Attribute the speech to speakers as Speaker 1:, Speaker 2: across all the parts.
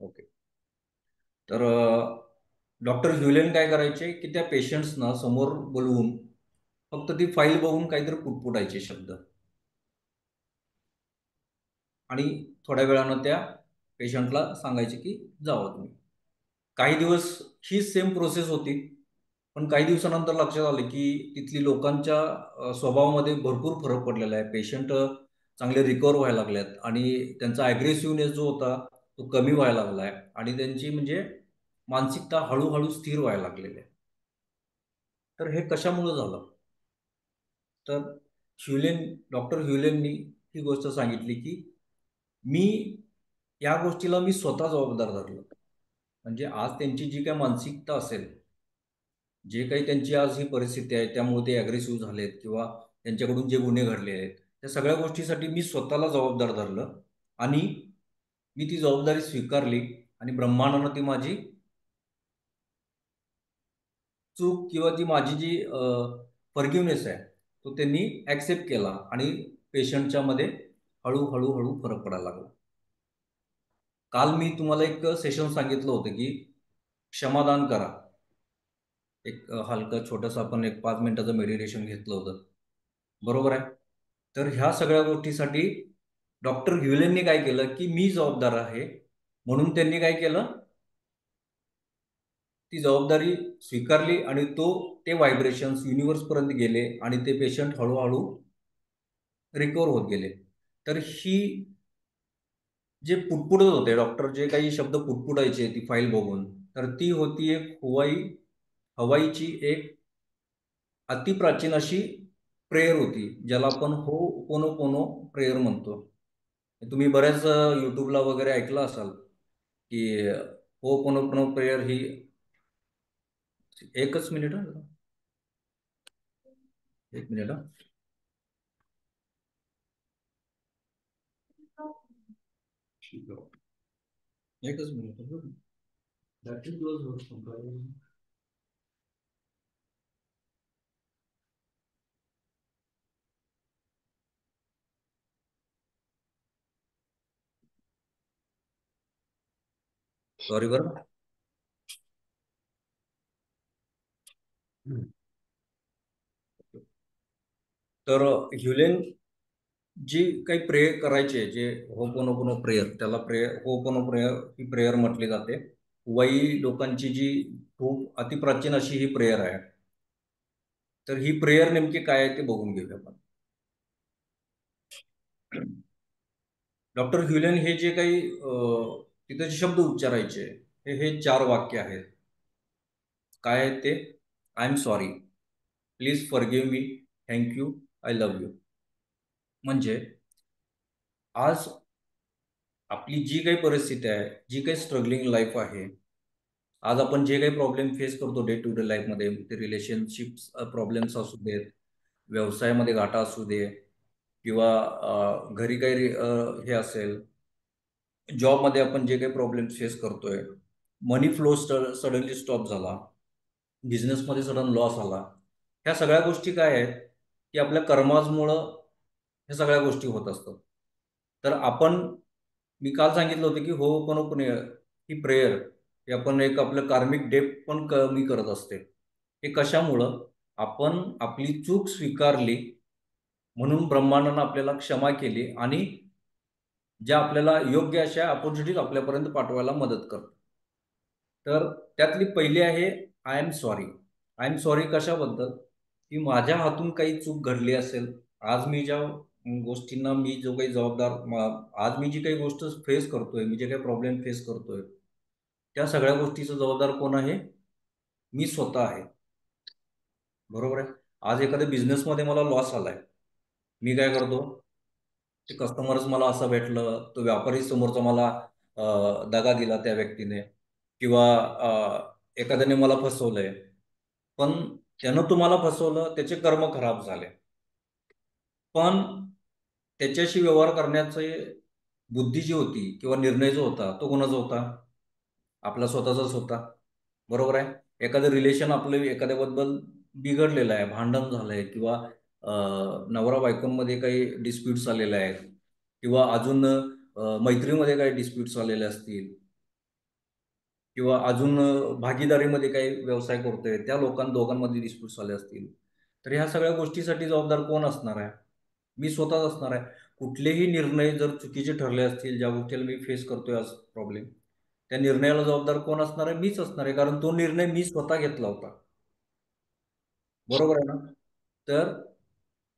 Speaker 1: Okay. तर doctor ह्युलेन काय करायचे की त्या पेशंट्सना समोर बोलवून फक्त ती फाईल बघून काहीतरी पुटपुटायचे शब्द आणि थोड्या वेळानं त्या पेशंटला सांगायचे की जावं तुम्ही. काही दिवस ही सेम प्रोसेस होती. पण काही दिवसानंतर लक्षात आलं की तिथली लोकांच्या स्वभावामध्ये भरपूर फरक पडलेला आहे. पेशंट चांगले रिकव्हर व्हायला लागलेत आणि त्यांचा अग्रेसिव्हनेस जो होता तो कमी व्हायला लागला आहे आणि त्यांची म्हणजे मानसिकता हळू स्थिर व्हायला लागलेली आहे. तर हे कशामुळे झालं? तर ह्युलेन डॉक्टर ह्युलेननी ही गोष्ट सांगितली की मी या गोष्टीला मी स्वतः जबाबदार धरलं. म्हणजे आज त्यांची जी काही मानसिकता असेल, जे काही त्यांची आज ही परिस्थिती आहे, त्यामुळे ते अग्रेसिव्ह झालेत किंवा त्यांच्याकडून जे गुन्हे घडले आहेत, त्या सगळ्या गोष्टीसाठी मी स्वतःला जबाबदार धरलं आणि मी ती जबाबदारी स्वीकारली आणि ब्रह्मांडानं ती माझी चूक किंवा ती माझी जी फॉरगिव्हनेस आहे, तो त्यांनी ॲक्सेप्ट केला आणि पेशंटच्या मध्ये हळू फरक पडायला लागला. काल मी तुम्हाला एक सेशन सांगितलं होतं, की क्षमादान करा. एक हलकं छोटंसं आपण एक 5 मिनिटाचं मेडिटेशन घेतलं होतं. बरोबर आहे? तर ह्या सगळ्या गोष्टीसाठी डॉक्टर ह्युलेननी काय केलं, की मी जबाबदार आहे. म्हणून त्यांनी काय केलं, ती जबाबदारी स्वीकारली आणि ते व्हायब्रेशन्स युनिव्हर्सपर्यंत गेले आणि ते पेशंट हळू रिकव्हर होत गेले. तर ही जे पुटपुटत होते डॉक्टर जे काही शब्द पुटपुटायचे ती फाईल बघून, तर ती होती एक हवाईची एक अतिप्राचीन अशी प्रेयर होती, ज्याला आपण हो'ओपोनोपोनो प्रेयर म्हणतो. तुम्ही बऱ्याच YouTubeला वगैरे ऐकलं असाल, की हो'ओपोनोपोनो प्रेयर ही एकच मिनिट हां. 1 मिनिट हां. एकच मिनिट. सॉरी बरं. तर ह्युलेन जी काही प्रेयर करायचे, जे हो'ओपोनोपोनो प्रेयर, त्याला हो'ओपोनो प्रेयर ही प्रेयर म्हटली जाते. हुवाई लोकांची जी खूप अतिप्राचीन अशी ही प्रेयर आहे. तर ही प्रेयर नेमकी काय आहे ते बघून घेऊया आपण. डॉक्टर ह्युलेन हे जे काही तिथे जे शब्द उच्चारायचे, हे 4 वाक्य आहेत. काय आहेत ते? I am sorry, please forgive me, thank you, I love you. म्हणजे आज आपली जी काही परिस्थिती आहे, जी काही स्ट्रगलिंग लाईफ आहे, आज आपण जे काही प्रॉब्लेम फेस करतो डे टू डे लाईफमध्ये, ते रिलेशनशिप्स प्रॉब्लेम्स असू देत, व्यवसायामध्ये घाटा असू दे किंवा घरी काही हे असेल, जॉबमध्ये आपण जे काही प्रॉब्लेम फेस करतोय, मनी फ्लो सडनली स्टॉप झाला, बिझनेसमध्ये सडन लॉस आला. ह्या सगळ्या गोष्टी काय आहेत, की आपल्या कर्मामुळं ह्या सगळ्या गोष्टी होत असतात. तर मी काल सांगितलं होतं, की हो'ओपोनोपोनो ही प्रेयर ही आपण एक आपलं कार्मिक डेप्थ पण कमी करत असते. हे कशामुळं? आपण आपली चूक स्वीकारली म्हणून ब्रह्मांडानं आपल्याला क्षमा केली आणि ज्या आपल्याला योग्य अशा अपॉर्च्युनिटीज आपल्यापर्यंत पाठवायला मदत करतात. तर त्यातली पहिली आहे I am sorry. I am sorry कशाबद्दल? की माझ्या हातून काही चूक घडली असेल. आज मी ज्या गोष्टींना मी जो काही आज मी जी काही गोष्ट फेस करतोय, मी जे काही प्रॉब्लेम फेस करतोय, त्या सगळ्या गोष्टीचा जबाबदार कोण आहे? मी स्वतः आहे. बरोबर आहे. आज एखाद्या बिझनेसमध्ये मला लॉस आलाय. मी काय करतो? ते कस्टमरच मला असं भेटलं, तो व्यापारी समोरचा मला दगा दिला त्या व्यक्तीने किंवा एखाद्याने मला फसवलंय. पण त्यानं तुम्हाला फसवलं, त्याचे कर्म खराब झाले. पण त्याच्याशी व्यवहार करण्याची बुद्धी जी होती किंवा निर्णय जो होता, तो कोणाचा होता? आपला स्वतःचाच होता. बरोबर आहे. एखादं रिलेशन आपलं एखाद्याबद्दल बिघडलेलं आहे, भांडण झालंय किंवा नवरा-बायकोंमध्ये काही डिस्प्यूट्स आलेले आहेत किंवा अजून मैत्रीमध्ये काही डिस्प्यूट्स आलेले असतील. किंवा अजून भागीदारीमध्ये काही व्यवसाय करतोय त्या दोघांमध्ये डिस्प्यूट्स आले असतील, तर ह्या सगळ्या गोष्टीसाठी जबाबदार कोण असणार आहे? मी स्वतःच असणार आहे. कुठलेही निर्णय जर चुकीचे ठरले असतील, ज्या गोष्टीला मी फेस करतोय आज प्रॉब्लेम, त्या निर्णयाला जबाबदार कोण असणार आहे? मीच असणार आहे, कारण तो निर्णय मी स्वतः घेतला होता. बरोबर आहे ना? तर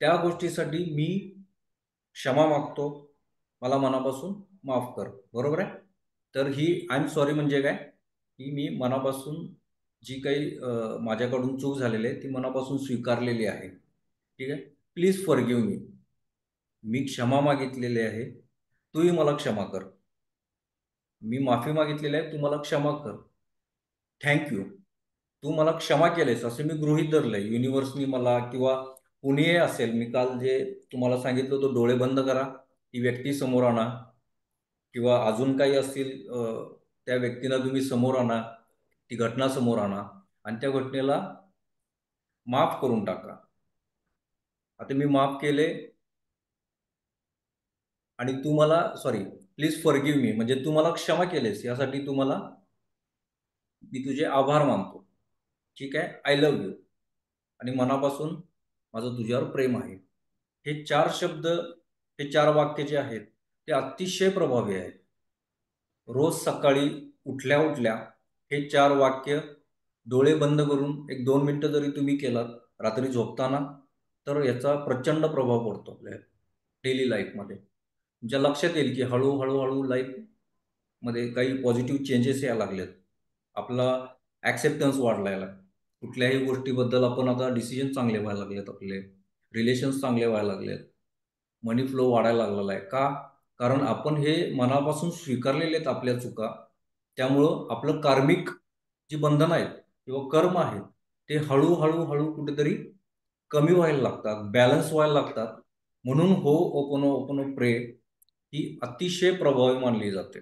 Speaker 1: त्या गोष्टीसाठी मी क्षमा मागतो. मला मनापासून माफ कर. बरोबर आहे? तर ही आय एम सॉरी म्हणजे काय? की मी मनापासून जी काही माझ्याकडून चूक झालेली आहे ती मनापासून स्वीकारलेली आहे. ठीक आहे? Please forgive me. मी क्षमा मागितलेली आहे. तूही मला क्षमा कर. मी माफी मागितलेली आहे. तू मला क्षमा कर. Thank you. तू मला क्षमा केलेस असं मी गृहीत धरलंय. युनिव्हर्सनी मला किंवा कुणीही असेल, मी काल जे तुम्हाला सांगितलं होतं, डोळे बंद करा, ती व्यक्ती समोर आणा किंवा अजून काही असतील, त्या व्यक्तीला तुम्ही समोर आणा, ती घटना समोर आणा आणि त्या घटनेला माफ करून टाका. आता मी माफ केले आणि तू मला सॉरी, प्लीज फॉरगिव्ह मी म्हणजे तू मला क्षमा केलेस यासाठी मी तुझे आभार मानतो. ठीक आहे? आय लव्ह यू आणि मनापासून माझं तुझ्यावर प्रेम आहे. हे 4 शब्द, हे 4 वाक्य जे आहेत, ते अतिशय प्रभावी आहेत. रोज सकाळी उठल्या-उठल्या हे 4 वाक्य डोळे बंद करून एक 2 मिनिटं जरी तुम्ही केलात, रात्री झोपताना, तर याचा प्रचंड प्रभाव पडतो आपल्या डेली लाईफमध्ये. तुमच्या लक्षात येईल की हळू-हळू लाईफमध्ये काही पॉझिटिव्ह चेंजेस यायला लागलेत. आपला ॲक्सेप्टन्स वाढलाय. कुठल्याही गोष्टीबद्दल आपण आता डिसिजन चांगले व्हायला लागलेत आपले. रिलेशन्स चांगले व्हायला लागलेत. मनी फ्लो वाढायला लागलेला आहे. का? कारण आपण हे मनापासून स्वीकारलेले आहेत आपल्या चुका. त्यामुळं आपलं कार्मिक जी बंधनं आहेत किंवा कर्म आहेत, ते हळू कुठेतरी कमी व्हायला लागतात, बॅलन्स व्हायला लागतात. म्हणून ओपनो प्रे ही अतिशय प्रभावी मानली जाते.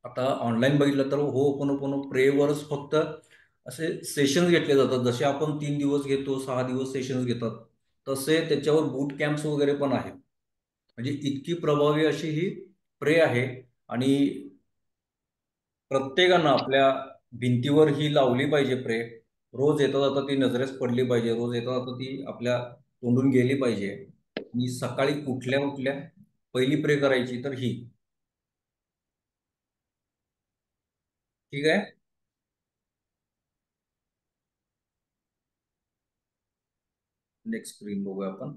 Speaker 1: आता ऑनलाईन बघितलं तर होओपोनोपोनो प्रेवरच फक्त असे सेशन्स घेतले जातात. जसे आपण 3 दिवस घेतो, 6 दिवस सेशन्स घेतात, तसे त्याच्यावर बूट कॅम्प्स वगैरे पण आहेत. म्हणजे इतकी प्रभावी अशी ही प्रे आहे आणि प्रत्येकानं आपल्या भिंतीवर ही लावली पाहिजे प्रे. रोज येता-जाता ती नजरेस पडली पाहिजे. रोज येता-जाता ती आपल्या तोंडून गेली पाहिजे. आणि सकाळी उठल्या-उठल्या पहिली प्रे करायची तर ही. ठीक आहे? नेक्स्ट स्क्रीन बघूया आपण.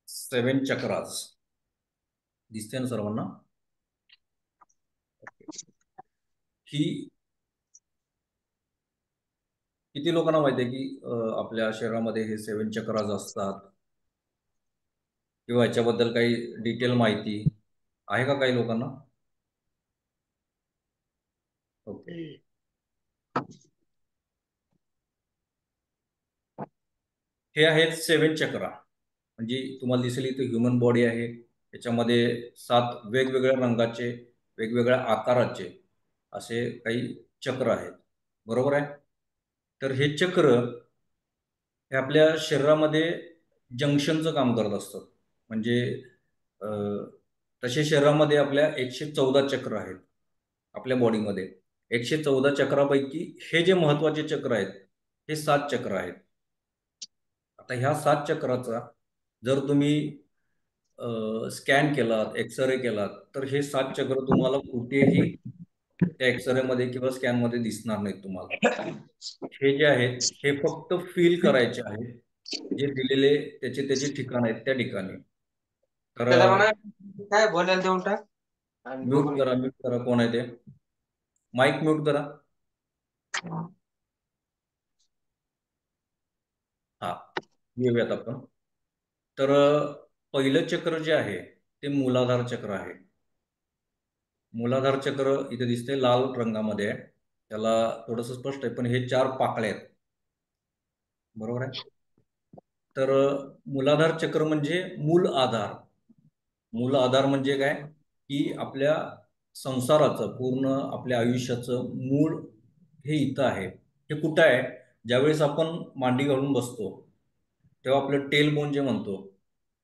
Speaker 1: सेवन चक्रास दिसते ना सर्वांना? ही किती लोकांना माहिती आहे की आपल्या शरीरामध्ये हे 7 चक्रास असतात किंवा याच्याबद्दल काही डिटेल माहिती आहे का काही लोकांना? ओके. हे आहेत 7 चक्रा. म्हणजे तुम्हाला दिसेल इथे ह्युमन बॉडी आहे. त्याच्यामध्ये 7 वेगवेगळ्या रंगाचे, वेगवेगळ्या आकाराचे असे काही चक्र आहेत. बरोबर आहे? तर हे चक्र हे आपल्या शरीरामध्ये जंक्शनचं काम करत असतं. म्हणजे अ, तसे शरीरामध्ये आपल्या 114 चक्र आहेत आपल्या बॉडीमध्ये. 114 चक्रापैकी हे जे महत्त्वाचे चक्र आहेत, हे 7 चक्र आहेत. आता ह्या 7 चक्राचा जर तुम्ही स्कॅन केलात, एक्स-रे केलात, तर हे 7 चक्र तुम्हाला कुठेही त्या एक्स-रेमध्ये किंवा स्कॅनमध्ये दिसणार नाहीत तुम्हाला. हे जे आहेत, हे फक्त फील करायचे आहेत. जे दिलेले त्याचे ठिकाण आहेत त्या ठिकाणी. तर
Speaker 2: त्याला म्हणा काय बोलायला देऊन टाक आणि बघून घे.
Speaker 1: म्यूट करा कोण आहे ते. माईक म्यूट करा. हा, येऊयात आपण. तर पहिलं चक्र जे आहे ते मूलाधार चक्र आहे. मूलाधार चक्र इथे दिसते लाल रंगामध्ये आहे. त्याला थोडंसं स्पष्ट आहे, पण हे 4 पाकळ्या आहेत. बरोबर आहे. तर मूलाधार चक्र म्हणजे मूल आधार. मूल आधार म्हणजे काय, की आपल्या संसाराचं, पूर्ण आपल्या आयुष्याचं मूळ हे इथं आहे. हे कुठं आहे? ज्यावेळेस आपण मांडी घालून बसतो तेव्हा आपलं टेल बोन जे म्हणतो,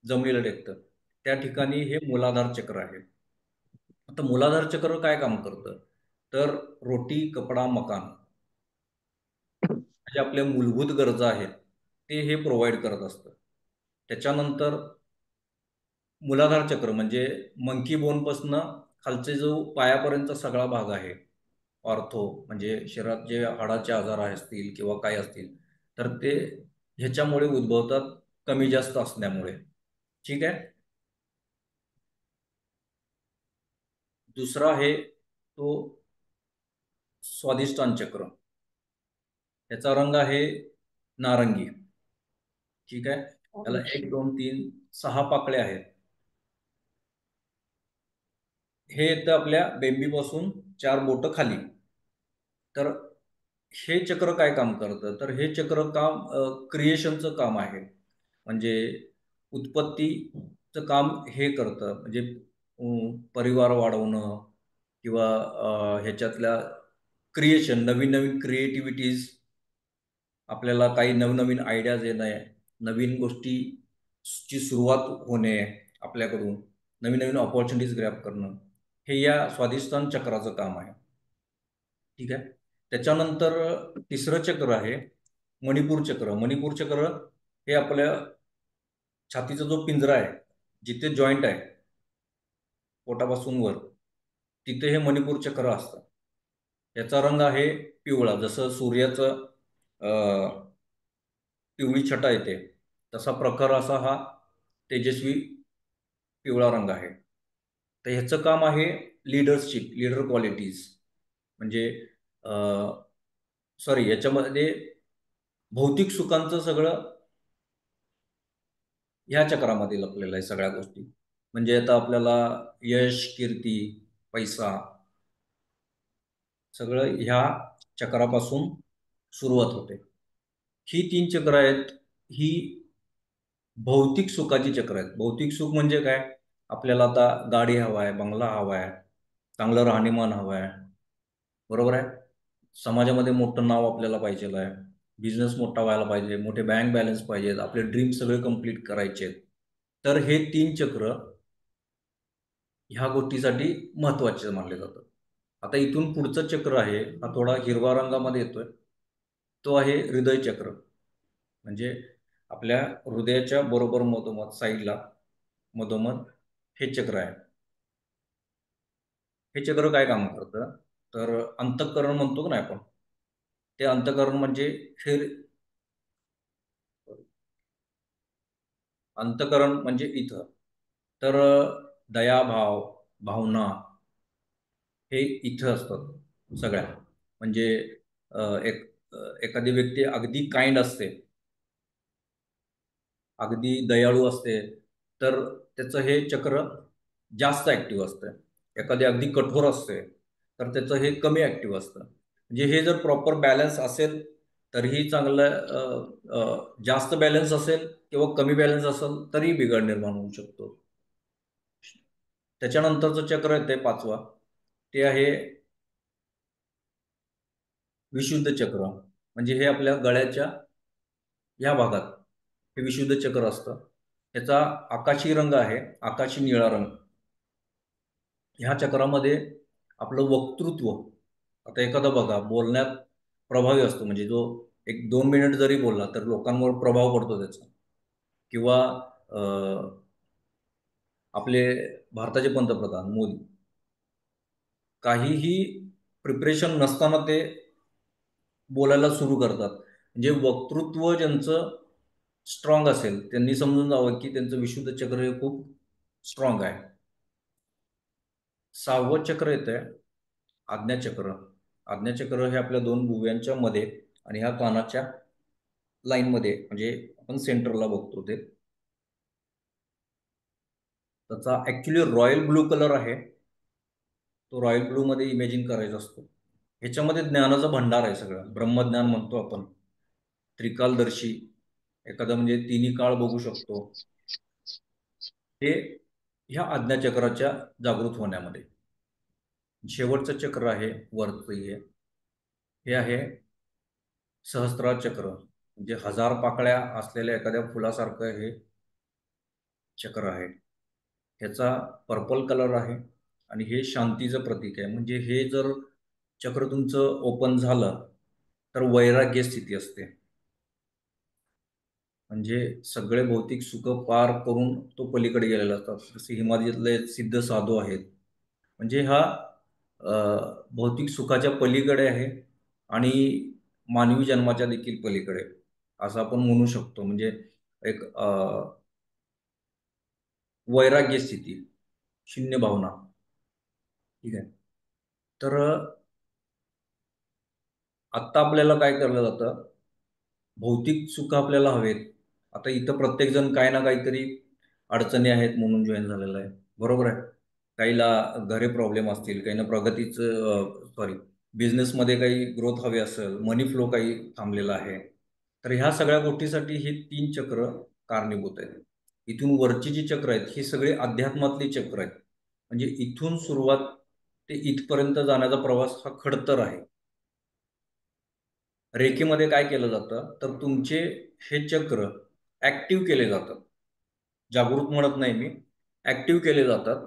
Speaker 1: जमिनीला टेकतं, त्या ठिकाणी हे मूलाधार चक्र आहे. आता मूलाधार चक्र काय काम करतं? तर रोटी, कपडा, मकान म्हणजे आपल्या मूलभूत गरजा आहेत ते हे प्रोव्हाइड करत असतं. त्याच्यानंतर मूलाधार चक्र म्हणजे मंकी बोनपासनं खालचे जो पायापर्यंत सगळा भाग आहे, ऑर्थो म्हणजे शरीरात जे हाडाचे आजार असतील किंवा काय असतील, तर ते ह्याच्यामुळे उद्भवतात, कमी जास्त असल्यामुळे. ठीक आहे. दुसरा आहे तो स्वादिष्टान चक्र. त्याचा रंग आहे नारंगी. ठीक आहे. त्याला 1 2 3 6 पाकळ्या आहेत. हे येतं आपल्या बेंबीपासून 4 बोटं खाली. तर हे चक्र काय काम करतं? तर हे चक्र काम क्रिएशनचं काम आहे. म्हणजे उत्पत्तीचं काम हे करतं. म्हणजे परिवार वाढवणं किंवा ह्याच्यातल्या क्रिएशन, नवीन-नवीन क्रिएटिव्हिटीज, आपल्याला काही नवनवीन आयडियाज येणे, नवीन गोष्टीची सुरुवात होणे आपल्याकडून, नवीन-नवीन अपॉर्च्युनिटीज ग्रॅब करणं, हे या स्वादिष्टान चक्राचं काम आहे. ठीक आहे. त्याच्यानंतर तिसरं चक्र आहे मणिपूर चक्र. मणिपूर चक्र हे आपल्या छातीचा जो पिंजरा आहे, जिथे जॉईंट आहे, पोटापासून वर, तिथे हे मणिपूर चक्र असतं. याचा रंग आहे पिवळा. जसं सूर्याचं पिवळी छटा येते, तसा प्रखर असा हा तेजस्वी पिवळा रंग आहे. तर ह्याचं काम आहे लीडरशिप, लीडर क्वालिटीज. म्हणजे सॉरी, याच्यामध्ये भौतिक सुखांचं सगळं ह्या चक्रामध्ये लपलेलं आहे सगळ्या गोष्टी. म्हणजे आता आपल्याला यश, कीर्ती, पैसा सगळं ह्या चक्रापासून सुरुवात होते. ही 3 चक्र आहेत. ही भौतिक सुखाची चक्र आहेत. भौतिक सुख म्हणजे काय? आपल्याला आता गाडी हवा आहे, बंगला हवा आहे, चांगलं राहणीमान हवं आहे. बरोबर आहे? समाजामध्ये मोठं नाव आपल्याला पाहिजेल आहे. बिझनेस मोठा व्हायला पाहिजे, मोठे बँक बॅलन्स पाहिजेत, आपले ड्रीम सगळे कंप्लीट करायचे आहेत. तर हे 3 चक्र ह्या गोष्टीसाठी महत्त्वाचे मानले जातात. आता इथून पुढचं चक्र आहे, हा थोडा हिरवा रंगामध्ये येतोय. तो आहे हृदय चक्र. म्हणजे आपल्या हृदयाच्या बरोबर मधोमध साईडला मधोमध हे चक्र आहे. हे चक्र काय काम करतं? तर अंतःकरण म्हणतो ना आपण, ते अंतःकरण म्हणजे हे अंतःकरण म्हणजे इथं. तर दयाभाव, भावना हे इथं असतात सगळ्या. म्हणजे एखादी व्यक्ती अगदी काइंड असते, अगदी दयाळू असते, तर त्याचं हे चक्र जास्त ॲक्टिव्ह असतं. एखादी अगदी कठोर असते, तर त्याचं हे कमी ॲक्टिव्ह असतं. म्हणजे हे जर प्रॉपर बॅलन्स असेल, तरीही चांगलं जास्त बॅलन्स असेल किंवा कमी बॅलन्स असेल, तरीही बिघाड निर्माण होऊ शकतो. त्याच्यानंतरचं चक्र येतंय 5वा, ते आहे विशुद्ध चक्र. म्हणजे हे आपल्या गळ्याच्या या भागात हे विशुद्ध चक्र असतं. त्याचा आकाशी रंग आहे, आकाशी निळा रंग. ह्या चक्रामध्ये आपलं वक्तृत्व, आता एखादा बघा बोलण्यात प्रभावी असतो, म्हणजे जो एक 2 मिनिट जरी बोलला तर लोकांवर प्रभाव पडतो त्याचा. किंवा आपले भारताचे पंतप्रधान मोदी, काहीही प्रिपरेशन नसताना ते बोलायला सुरू करतात. म्हणजे वक्तृत्व ज्यांचं स्ट्रॉंग असेल, त्यांनी समजून जावं की त्यांचं विशुद्ध चक्र हे खूप स्ट्रॉंग आहे. 6वं चक्र येतंय आज्ञाचक्र. आज्ञाचक्र हे आपल्या 2 भुवयांच्या मध्ये आणि ह्या कानाच्या लाईनमध्ये, म्हणजे आपण सेंटरला बघतो ते. त्याचा ॲक्चुअली रॉयल ब्लू कलर आहे. तो रॉयल ब्लूमध्ये इमॅजिन करायचा असतो. ह्याच्यामध्ये ज्ञानाचा भंडार आहे सगळं. ब्रह्मज्ञान म्हणतो आपण. त्रिकालदर्शी एखादा म्हणजे तिन्ही काळ बघू शकतो. हे ह्या आज्ञाचक्राच्या जागृत होण्यामध्ये. शेवटचं चक्र आहे वरचं हे आहे सहस्त्रार चक्र. म्हणजे 1000 पाकळ्या असलेल्या एखाद्या फुलासारखं हे चक्र आहे. ह्याचा पर्पल कलर आहे आणि हे शांतीचं प्रतीक आहे. म्हणजे हे जर चक्र तुमचं ओपन झालं तर वैराग्य स्थिती असते. म्हणजे सगळे भौतिक सुख पार करून तो पलीकडे गेलेला असतात. जसे हिमालयातले सिद्ध साधू आहेत. म्हणजे हा अ, भौतिक सुखाच्या पलीकडे आहे आणि मानवी जन्माच्या देखील पलीकडे असं आपण म्हणू शकतो. म्हणजे एक वैराग्य स्थिती, शून्य भावना. ठीक आहे. तर आत्ता आपल्याला काय केलं जातं? भौतिक सुख आपल्याला हवेत. आता इथं प्रत्येकजण काही ना काहीतरी अडचणी आहेत म्हणून जॉईन झालेला आहे. बरोबर आहे. काहीला घरी प्रॉब्लेम असतील, काहींना प्रगतीचं सॉरी बिझनेसमध्ये काही ग्रोथ हवी असेल, मनी फ्लो काही थांबलेला आहे. तर ह्या सगळ्या गोष्टीसाठी ही 3 चक्र कारणीभूत आहेत. इथून वरची जी चक्र आहेत ही सगळी अध्यात्मातली चक्र आहेत. म्हणजे इथून सुरुवात ते इथपर्यंत जाण्याचा प्रवास हा खडतर आहे. रेकीमध्ये काय केलं जातं, तर तुमचे हे चक्र ॲक्टिव्ह केले जातात. जागृत म्हणत नाही मी, ॲक्टिव्ह केले जातात.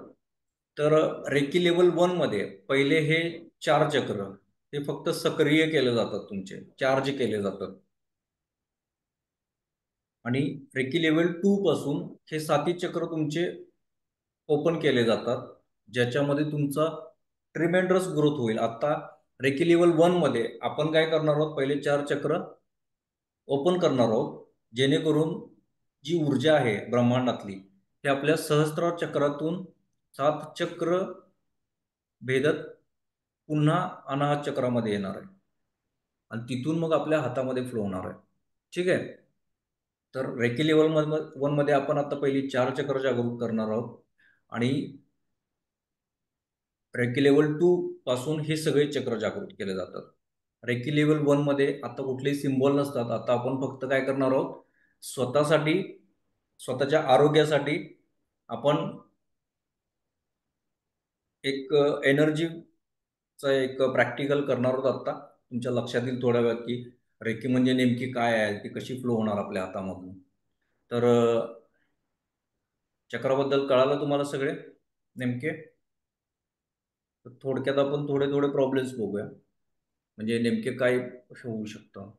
Speaker 1: तर रेकी लेव्हल 1 मध्ये पहिले हे 4 चक्र हे फक्त सक्रिय केले जातात तुमचे, चार्ज केले जातात. आणि रेकी लेव्हल 2 पासून हे 7ही चक्र तुमचे ओपन केले जातात, ज्याच्यामध्ये तुमचा ट्रिमेंडस ग्रोथ होईल. आता रेकी लेव्हल 1 मध्ये आपण काय करणार आहोत, पहिले 4 चक्र ओपन करणार आहोत, जेणेकरून जी ऊर्जा आहे ब्रह्मांडातली, ही आपल्या सहस्त्रार चक्रातून 7 चक्र भेदत पुन्हा अनाहत चक्रामध्ये येणार आहे आणि तिथून मग आपल्या हातामध्ये फ्लो होणार आहे. ठीक आहे. तर रेकी लेवल 1 मध्ये आपण आता पहिली 4 चक्र जागृत करणार आहोत आणि रेकी लेवल 2 पासून हे सगळे चक्र जागृत केले जातात. रेकी लेवल 1 मध्ये आता कुठलेही सिम्बॉल नसतात. आता आपण फक्त काय करणार आहोत, स्वतःसाठी, स्वतःच्या आरोग्यासाठी आपण एक एनर्जीचा एक प्रॅक्टिकल करणार आहोत आता. तुमच्या लक्षात येईल थोड्या वेळात की रेकी म्हणजे नेमकी काय आहे, ती कशी फ्लो होणार आपल्या हातामधून. तर चक्राबद्दल कळालं तुम्हाला सगळे नेमके? तर थोडक्यात आपण थोडे थोडे प्रॉब्लेम्स बघूया. म्हणजे नेमके काय होऊ शकतं.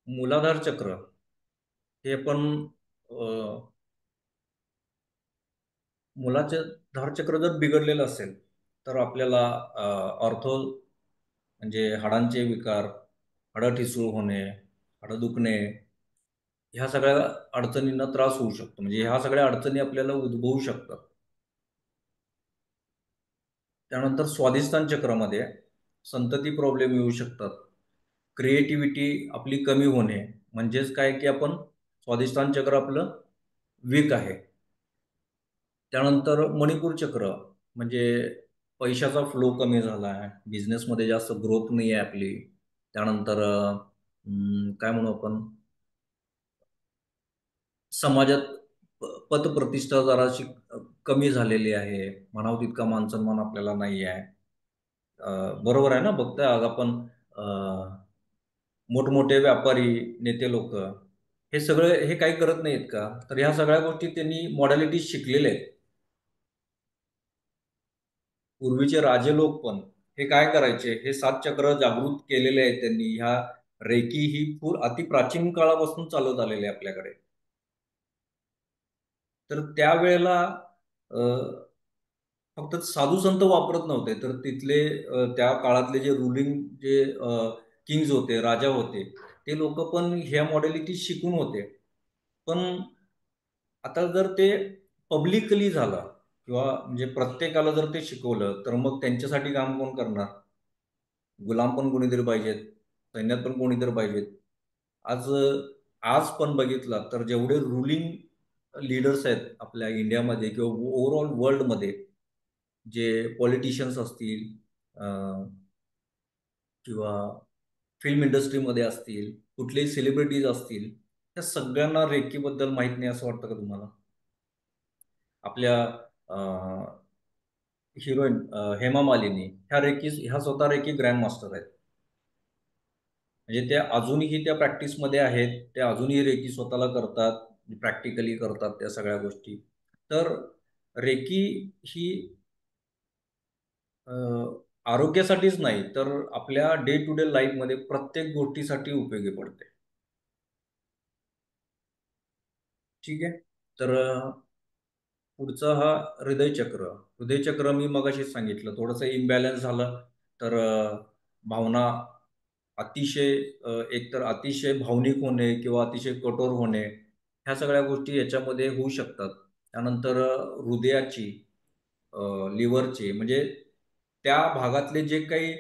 Speaker 1: मूलाधार चक्र हे पण मुलाचे धारचक्र जर बिघडलेलं असेल तर आपल्याला ऑर्थो म्हणजे हाडांचे विकार, हाडं ठिसूळ होणे, हाडं दुखणे, ह्या सगळ्या अडचणींना त्रास होऊ शकतो. म्हणजे ह्या सगळ्या अडचणी आपल्याला उद्भवू शकतात. त्यानंतर स्वादिष्टान चक्रामध्ये संतती प्रॉब्लेम येऊ शकतात. क्रिएटिव्हिटी आपली कमी होणे, म्हणजेच काय की आपण स्वादिष्टान चक्र आपलं वीक आहे. त्यानंतर मणिपूर चक्र म्हणजे पैशाचा फ्लो कमी झाला आहे, बिझनेसमध्ये जास्त ग्रोथ नाही आहे आपली. त्यानंतर काय म्हणू आपण, समाजात पतप्रतिष्ठा जराशी कमी झालेली आहे. म्हणावं तितका मानसन्मान आपल्याला नाही आहे. बरोबर आहे ना? बघताय आज आपण अ, मोठमोठे व्यापारी, नेते लोकं हे सगळं हे काही करत नाहीत का? तर ह्या सगळ्या गोष्टी त्यांनी मॉडॅलिटीज शिकलेल्या आहेत. पूर्वीचे राजे लोक पण हे काय करायचे, हे 7 चक्र जागृत केलेले आहेत त्यांनी. ह्या रेकी ही अतिप्राचीन काळापासून चालत आलेली आहे आपल्याकडे. तर त्यावेळेला अ, फक्त साधू संत वापरत नव्हते, तर तिथले त्या काळातले जे रुलिंग जे किंग्ज होते, राजा होते, ते लोक पण ह्या मॉडेलिटी शिकून होते. पण आता जर ते पब्लिकली झालं किंवा म्हणजे प्रत्येकाला जर ते शिकवलं, तर मग त्यांच्यासाठी काम कोण करणार? गुलाम पण कोणीतरी पाहिजेत, सैन्यात पण कोणीतरी पाहिजेत. आज आज पण बघितलं तर जेवढे रुलिंग लीडर्स आहेत आपल्या इंडियामध्ये किंवा ओव्हरऑल वर्ल्डमध्ये, जे पॉलिटिशियन्स असतील किंवा फिल्म इंडस्ट्रीमध्ये असतील, कुठलेही सेलिब्रिटीज असतील, त्या सगळ्यांना रेकीबद्दल माहीत नाही असं वाटतं का तुम्हाला? आपल्या हिरोईन हेमा मालिनी ह्या स्वतः रेकी ग्रँड मास्टर आहेत. म्हणजे त्या अजूनही त्या प्रॅक्टिसमध्ये आहेत. त्या अजूनही रेकी स्वतःला करतात, प्रॅक्टिकली करतात त्या सगळ्या गोष्टी. तर रेकी ही अ, आरोग्यासाठीच नाही, तर आपल्या डे टू डे लाईफमध्ये प्रत्येक गोष्टीसाठी उपयोगी पडते. ठीक आहे? तर पुढचा हा हृदयचक्र. हृदयचक्र मी मगाशीच सांगितलं. थोडंसं इम्बॅलन्स झालं, तर भावना अतिशय एकतर अतिशय भावनिक होणे किंवा अतिशय कठोर होणे, ह्या सगळ्या गोष्टी याच्यामध्ये होऊ शकतात. त्यानंतर हृदयाची, लिव्हरची म्हणजे त्या भागातले जे काही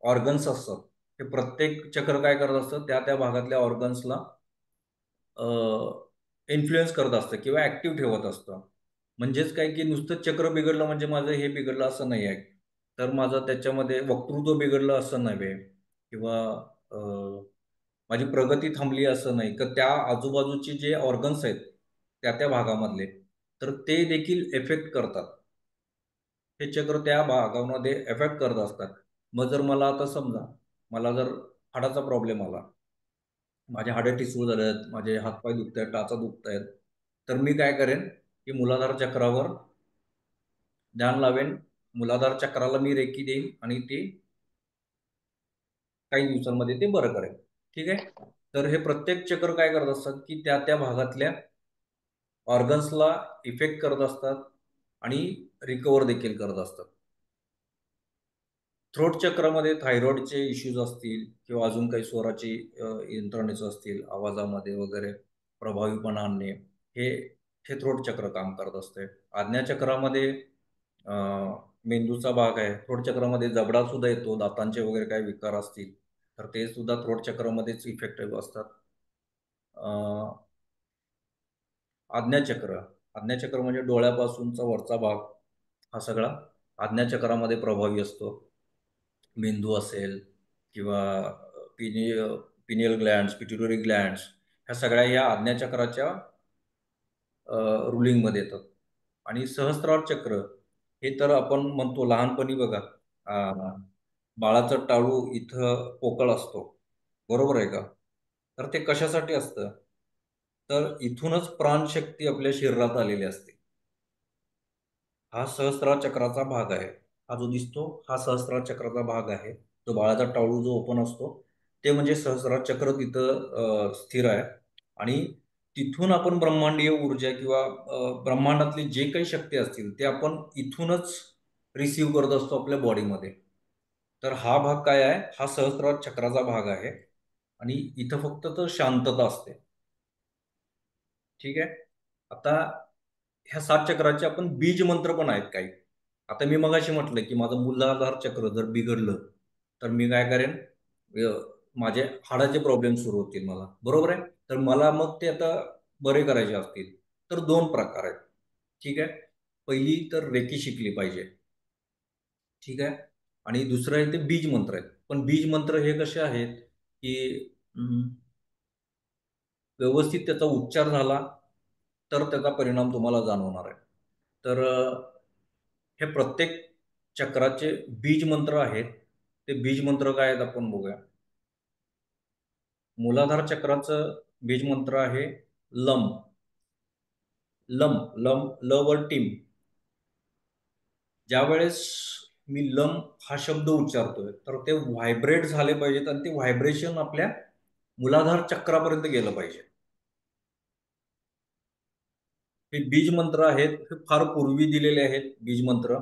Speaker 1: ऑर्गन्स असतात, हे प्रत्येक चक्र काय करत असतं, त्या भागातल्या ऑर्गन्सला इन्फ्लुअन्स करत असतं किंवा ॲक्टिव्ह ठेवत असतं. म्हणजेच काय की नुसतं चक्र बिघडलं म्हणजे माझं हे बिघडलं असं नाही आहे. तर माझं त्याच्यामध्ये वक्तृत्व बिघडलं असं नव्हे किंवा अ, माझी प्रगती थांबली असं नाही. तर त्या आजूबाजूचे जे ऑर्गन्स आहेत, त्या भागामधले, तर ते देखील इफेक्ट करतात. हे चक्र त्या भागामध्ये इफेक्ट करत असतात. मग जर मला आता समजा, मला जर हाडाचा प्रॉब्लेम आला, माझे हाडं ठिसूळ झालेत, माझे हातपाय दुखतायत, टाचा दुखतायत, तर मी काय करेन, की मूलाधार चक्रावर ध्यान लावेन. मूलाधार चक्राला मी रेकी देईन आणि ते काही दिवसांमध्ये ते बरं करेल. ठीक आहे? तर हे प्रत्येक चक्र काय करत असतात, की त्या भागातल्या ऑर्गन्सला इफेक्ट करत असतात आणि रिकव्हर देखील करत असतात. थ्रोट चक्रामध्ये थायरॉइडचे इश्यूज असतील किंवा अजून काही स्वराची यंत्रणेचं असतील, आवाजामध्ये वगैरे प्रभावीपणा आणणे, हे हे थ्रोट चक्र काम करत असते. आज्ञाचक्रामध्ये अ, मेंदूचा भाग आहे. थ्रोट चक्रामध्ये जबडा सुद्धा येतो. दातांचे वगैरे काही विकार असतील, तर ते सुद्धा थ्रोट चक्रामध्येच इफेक्टिव्ह असतात. अ, आज्ञाचक्र. आज्ञाचक्र म्हणजे डोळ्यापासूनचा वरचा भाग, हा सगळा आज्ञाचक्रामध्ये प्रभावी असतो. मेंदू असेल किंवा पिनी पिनियल ग्लँड्स, पिट्युटरी ग्लँड्स, ह्या सगळ्या या आज्ञाचक्राच्या रुलिंगमध्ये येतात. आणि सहस्त्रार चक्र, हे तर आपण म्हणतो लहानपणी बघा, अ, बाळाचं टाळू इथं पोकळ असतो. बरोबर आहे का? तर ते कशासाठी असतं? तर इथूनच प्राणशक्ती आपल्या शरीरात आलेली असते. हा सहस्त्रार चक्राचा भाग आहे. हा जो दिसतो, हा सहस्त्रार चक्राचा भाग आहे. तो बाळाचा टाळू जो ओपन असतो, ते म्हणजे सहस्त्रार चक्र तिथं स्थिर आहे आणि तिथून आपण ब्रह्मांडीय ऊर्जा किंवा ब्रह्मांडातली जे काही शक्ती असतील, ते आपण इथूनच रिसीव्ह करत असतो आपल्या बॉडीमध्ये. तर हा भाग काय आहे? हा सहस्त्रार चक्राचा भाग आहे आणि इथं फक्त तर शांतता असते. ठीक आहे? आता ह्या 7 चक्राचे आपण बीज मंत्र पण आहेत काही. आता मी मगाशी म्हटलं, की माझं मूलाधार चक्र जर बिघडलं, तर मी काय करेन, अ, माझे हाडाचे प्रॉब्लेम सुरू होतील मला. बरोबर आहे? तर मला मग ते आता बरे करायचे असतील, तर 2 प्रकार आहेत. ठीक आहे? पहिली तर रेकी शिकली पाहिजे. ठीक आहे? आणि दुसरं आहे ते बीज मंत्र आहेत. पण बीज मंत्र हे कसे आहेत, की व्यवस्थित त्याचा उच्चार झाला, तर त्याचा परिणाम तुम्हाला जाणवणार आहे. तर हे प्रत्येक चक्राचे बीज मंत्र आहेत. ते बीज मंत्र काय आहेत आपण बघूया. मूलाधार चक्राचं बीज मंत्र आहे लम. लम, लम, ल वर टीम. ज्यावेळेस मी लम हा शब्द उच्चारतोय, तर ते व्हायब्रेट झाले पाहिजेत आणि ते व्हायब्रेशन आपल्या मूलाधार चक्रापर्यंत गेलं पाहिजे. हे बीज मंत्र आहेत. हे फार पूर्वी दिलेले आहेत बीज मंत्र.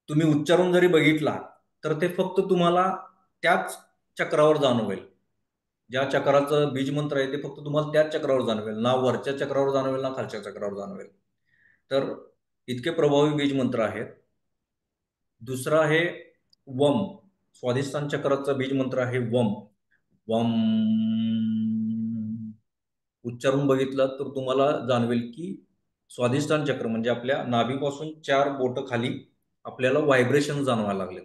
Speaker 1: तुम्ही उच्चारून जरी बघितला, तर ते फक्त तुम्हाला त्याच चक्रावर जाणवेल. ज्या चक्राचं बीजमंत्र आहे, ते फक्त तुम्हाला त्याच चक्रावर जाणवेल. ना वरच्या चक्रावर जाणवेल, ना खालच्या चक्रावर जाणवेल. तर इतके प्रभावी बीजमंत्र आहेत. दुसरं आहे वम. स्वाधिष्ठान चक्राचा बीजमंत्र आहे वम. वम. उच्चारून बघितलं तर तुम्हाला जाणवेल की स्वाधिष्ठान चक्र म्हणजे आपल्या नाभीपासून 4 बोटं खाली आपल्याला व्हायब्रेशन जाणवायला लागलेत.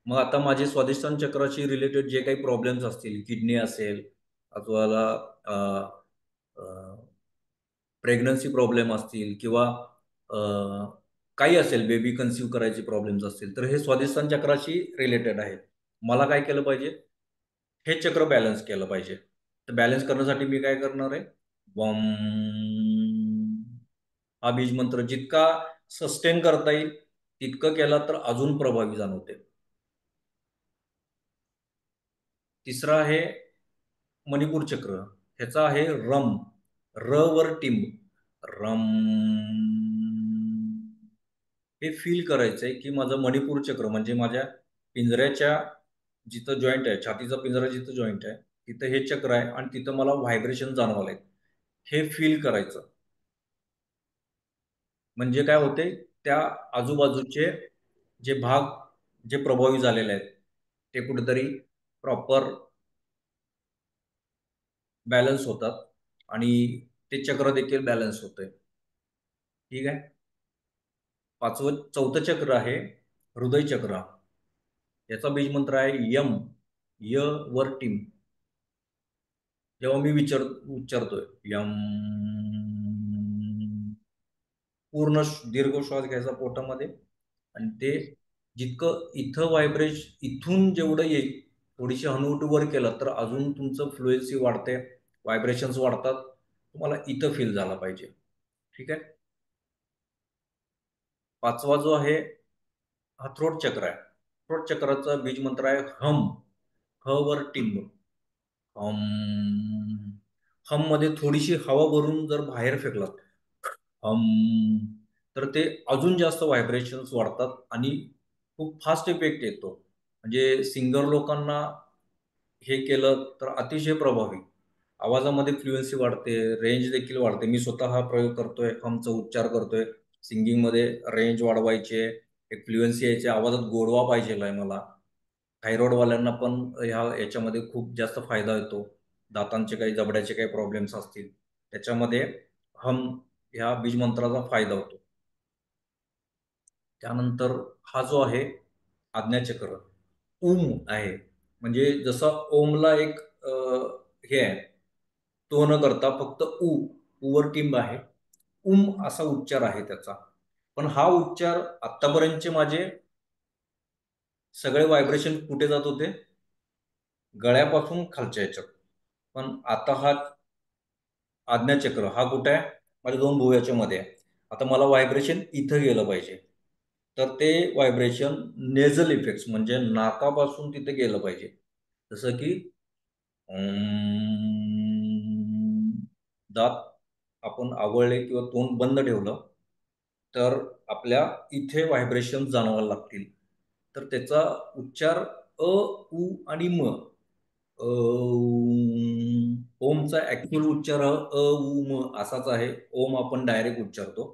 Speaker 1: मग आता माझे स्वादिष्टान चक्राशी रिलेटेड जे काही प्रॉब्लेम्स असतील, किडनी असेल अथवा प्रेग्नन्सी प्रॉब्लेम असतील किंवा अ, काही असेल, बेबी कन्सीव्ह करायचे प्रॉब्लेम्स असतील, तर हे स्वादिष्टान चक्राशी रिलेटेड आहे. मला काय केलं पाहिजे? हे चक्र बॅलन्स केलं पाहिजे. तर बॅलन्स करण्यासाठी मी काय करणार आहे? वम हा बीज मंत्र जितका सस्टेन करता येईल तितकं केला तर अजून प्रभावी जाणवते. तिसरा आहे मणिपूर चक्र. ह्याचा आहे रम. र वर टिंब. रम. हे फील करायचंय की माझं मणिपूर चक्र म्हणजे माझ्या पिंजऱ्याच्या जिथं जॉईंट आहे, छातीचा पिंजरा जिथं जॉईंट आहे, तिथं हे चक्र आहे आणि तिथं मला व्हायब्रेशन जाणवायला हे फील करायचं. म्हणजे काय होते, त्या आजूबाजूचे जे भाग जे प्रभावी झालेले आहेत ते कुठेतरी प्रॉपर बॅलन्स होतात आणि ते चक्र देखील बॅलन्स होते. ठीक आहे. चौथं चक्र आहे हृदय चक्र. याचा बीज मंत्र आहे यम. य वर टीम. जेव्हा मी उच्चारतोय यम, पूर्ण दीर्घ श्वास घ्यायचा पोटामध्ये आणि ते जितकं इथं इथून जेवढं येईल थोडीशी हनुवटी वर केलं तर अजून तुमचं फ्लुएन्सी वाढते, व्हायब्रेशन्स वाढतात. तुम्हाला इथं फील झाला पाहिजे. ठीक आहे. पाचवा जो आहे हा थ्रोट चक्र आहे. थ्रोट चक्राचा बीज मंत्र आहे हम. ह वर टिंब. हम. हम मध्ये थोडीशी हवा भरून जर बाहेर फेकलात हम, तर ते अजून जास्त व्हायब्रेशन्स वाढतात आणि खूप फास्ट इफेक्ट येतो. म्हणजे सिंगर लोकांना हे केलं तर अतिशय प्रभावी. आवाजामध्ये फ्लुएन्सी वाढते, रेंज देखील वाढते. मी स्वतः हा प्रयोग करतोय, हमचा उच्चार करतोय. सिंगिंगमध्ये रेंज वाढवायची आहे, एक फ्लुएन्सी यायची, आवाजात गोडवा पाहिजेल आहे मला. थायरॉइडवाल्यांना पण याच्यामध्ये खूप जास्त फायदा होतो. दातांचे काही, जबड्याचे काही प्रॉब्लेम्स असतील त्याच्यामध्ये हम ह्या बीजमंत्राचा फायदा होतो. त्यानंतर हा जो आहे आज्ञाचक्र, उम आहे. म्हणजे जसं ओमला एक हे आहे, तो न करता फक्त उवर टिंब आहे. उम असा उच्चार आहे त्याचा. पण हा उच्चार आत्तापर्यंतचे माझे सगळे व्हायब्रेशन कुठे जात होते? गळ्यापासून खालच्या ह्याच्यात. पण आता हा आज्ञाचक्र हा कुठे आहे? माझ्या दोन भुवयाच्या मध्ये आहे. आता मला व्हायब्रेशन इथं गेलं पाहिजे. तर ते व्हायब्रेशन नेझल इफेक्ट्स म्हणजे नाकापासून तिथे गेलं पाहिजे. जसं की दात आपण आवळले किंवा तोंड बंद ठेवलं तर आपल्या इथे व्हायब्रेशन जाणवायला लागतील. तर त्याचा उच्चार अ, उ आणि म. ओमचा ऍक्च्युअल उच्चार उ म असाच आहे. ओम आपण डायरेक्ट उच्चारतो.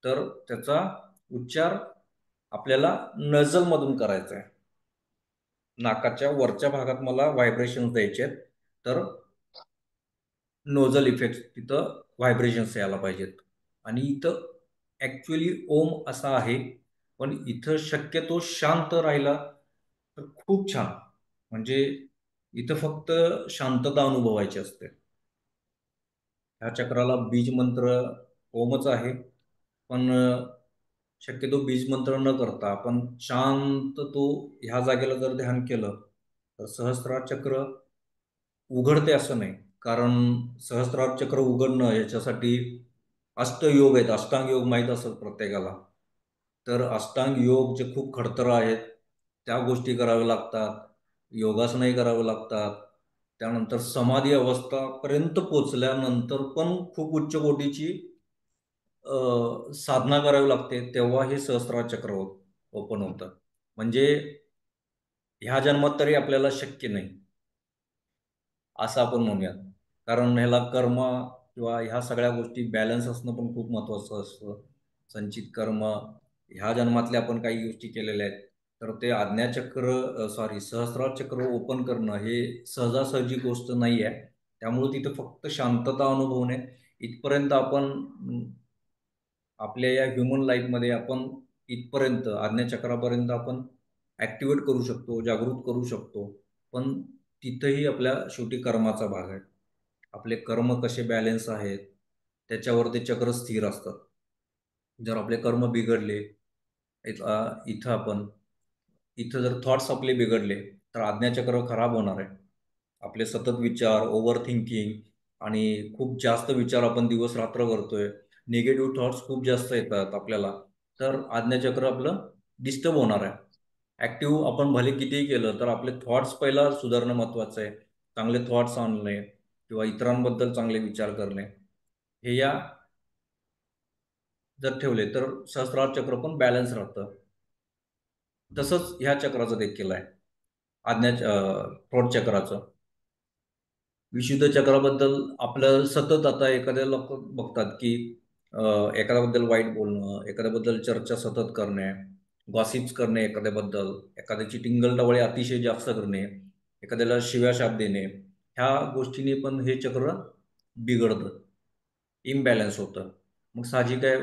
Speaker 1: तर त्याचा उच्चार आपल्याला नजल मधून करायचा आहे. नाकाच्या वरच्या भागात मला व्हायब्रेशन द्यायचे आहेत. तर नोझल इफेक्ट तिथं व्हायब्रेशन्स यायला पाहिजेत. आणि इथं ऍक्च्युअली ओम असा आहे, पण इथं शक्यतो शांत राहिला तर खूप छान. म्हणजे इथं फक्त शांतता अनुभवायची असते. ह्या चक्राला बीज मंत्र ओमच आहे. पण शक्यतो बीज मंत्र न करता आपण शांत तो ह्या जागेला जर ध्यान केलं तर सहस्त्रार चक्र उघडते असं नाही. कारण सहस्त्रार चक्र उघडणं याच्यासाठी अष्टयोग आहेत. अष्टांग योग माहीत असेल प्रत्येकाला. तर अष्टांग योग जे खूप खडतर आहेत त्या गोष्टी कराव्या लागतात. योगासनही करावे लागतात. त्यानंतर समाधी अवस्थापर्यंत पोचल्यानंतर पण खूप उच्च कोटीची साधना करावी लागते. तेव्हा हे सहस्त्रार चक्र ओपन होतं. म्हणजे ह्या जन्मात तरी आपल्याला शक्य नाही असं आपण म्हणूयात. कारण ह्याला कर्म किंवा ह्या सगळ्या गोष्टी बॅलन्स असणं पण खूप महत्त्वाचं असतं. संचित कर्म ह्या जन्मातल्या आपण काही गोष्टी केलेल्या आहेत. तर ते सहस्रार चक्र ओपन करणं हे सहजासहजी गोष्ट नाही आहे. त्यामुळे तिथं फक्त शांतता अनुभवणे इथपर्यंत आपण आपल्या या ह्युमन लाईफमध्ये आपण इथपर्यंत आज्ञाचक्रापर्यंत आपण ॲक्टिवेट करू शकतो, जागृत करू शकतो. पण तिथंही आपल्या शेवटी कर्माचा भाग आहे. आपले कर्म कसे बॅलन्स आहेत, त्याच्यावर ते चक्र स्थिर असतात. जर आपले कर्म बिघडले, इथं आपण इथं जर थॉट्स आपले बिघडले, तर आज्ञाचक्र खराब होणार आहे. आपले सतत विचार, ओव्हर थिंकिंग आणि खूप जास्त विचार आपण दिवस-रात्र करतोय. निगेटिव्ह थॉट्स खूप जास्त येतात आपल्याला. तर आज्ञाचक्र आपलं डिस्टर्ब होणार आहे. ॲक्टिव्ह आपण भले कितीही केलं, तर आपले थॉट्स पहिला सुधारणं महत्त्वाचं आहे. चांगले थॉट्स आणणे किंवा इतरांबद्दल चांगले विचार करणे. हे या जर ठेवले, तर सहस्त्रार चक्र पण बॅलन्स राहतं. तसंच ह्या चक्राचं देखील आहे. थ्रोट चक्राचं. विशुद्ध चक्राबद्दल आपलं सतत आता एखाद्या लोक बघतात की अ, एखाद्याबद्दल वाईट बोलणं, एखाद्याबद्दल चर्चा सतत करणे, गॉसिप्स करणे एखाद्याबद्दल, एखाद्याची टिंगल-टवाळी अतिशय जास्त करणे, एखाद्याला शिव्या-शाप देणे, ह्या गोष्टींनी पण हे चक्र बिघडतं, इम्बॅलन्स होतं. मग साहजिक आहे,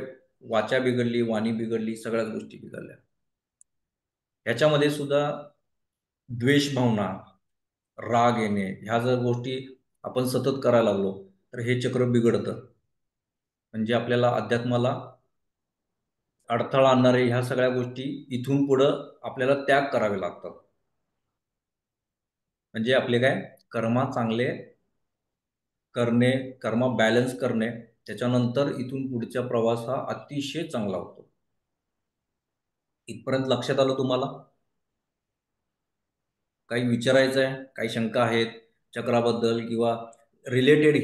Speaker 1: वाचा बिघडली, वाणी बिघडली, सगळ्याच गोष्टी बिघडल्या. ह्याच्यामध्ये सुद्धा द्वेष भावना, राग येणे, ह्या जर गोष्टी आपण सतत करायला लागलो, तर हे चक्र बिघडतं. म्हणजे आपल्याला अध्यात्माला अडथळा आणणारे ह्या सगळ्या गोष्टी इथून पुढं आपल्याला त्याग करावे लागतात. म्हणजे आपले काय कर्म चांगले करणे, कर्म बॅलन्स करणे, त्याच्यानंतर इथून पुढचा प्रवास हा अतिशय चांगला होतो. इथपर्यंत लक्षात आलं तुम्हाला? काही विचारायचं आहे? काही शंका आहेत चक्राबद्दल किंवा रिलेटेड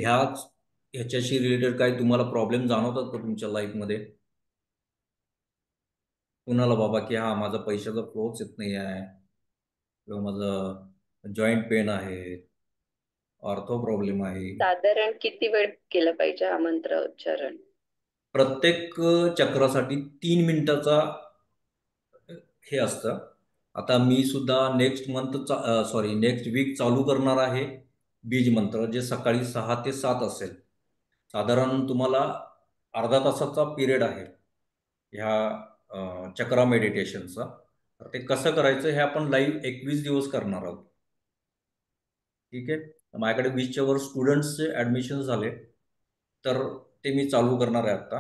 Speaker 1: ह्याच्याशी रिलेटेड काही तुम्हाला प्रॉब्लेम जाणवतात का तुमच्या लाईफमध्ये? कुणाला बाबा की हां, माझा पैशाचा फ्लोच येत नाही आहे किंवा माझं जॉइंट पेन आहे, ऑर्थो प्रॉब्लेम आहे.
Speaker 3: साधारण किती वेळ केलं पाहिजे हा मंत्र उच्चारण?
Speaker 1: प्रत्येक चक्रासाठी 3 मिनिटाचा हे असतं. आता मी सुद्धा नेक्स्ट वीक चालू करणार आहे बीज मंत्र, जे सकाळी 6 ते 7 असेल. साधारण तुम्हाला अर्धा तासाचा पिरियड आहे ह्या चक्रा मेडिटेशनचा. तर ते कसं करायचं हे आपण लाईव्ह 21 दिवस करणार आहोत. ठीक आहे. माझ्याकडे 20च्या वर स्टुडंट्सचे ॲडमिशन झाले, तर ते मी चालू करणार आहे आत्ता.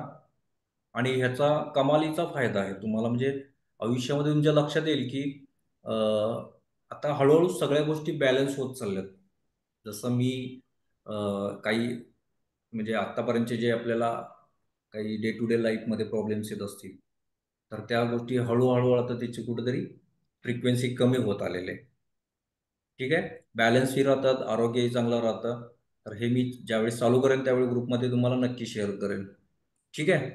Speaker 1: आणि ह्याचा कमालीचा फायदा आहे तुम्हाला. म्हणजे आयुष्यामध्ये तुमच्या लक्षात येईल की अ, आता हळूहळू सगळ्या गोष्टी बॅलन्स होत चालल्यात. जसं मी अ, काही म्हणजे आत्तापर्यंतचे जे आपल्याला काही डे टू डे लाईफमध्ये प्रॉब्लेम्स येत असतील, तर त्या गोष्टी हळू आता त्याची कुठेतरी फ्रिक्वेन्सी कमी होत आलेले आहे. ठीक आहे. बॅलन्सही राहतात, आरोग्यही चांगलं राहतं. तर हे मी ज्यावेळेस चालू करेन त्यावेळी ग्रुपमध्ये तुम्हाला नक्की शेअर करेन. ठीक आहे.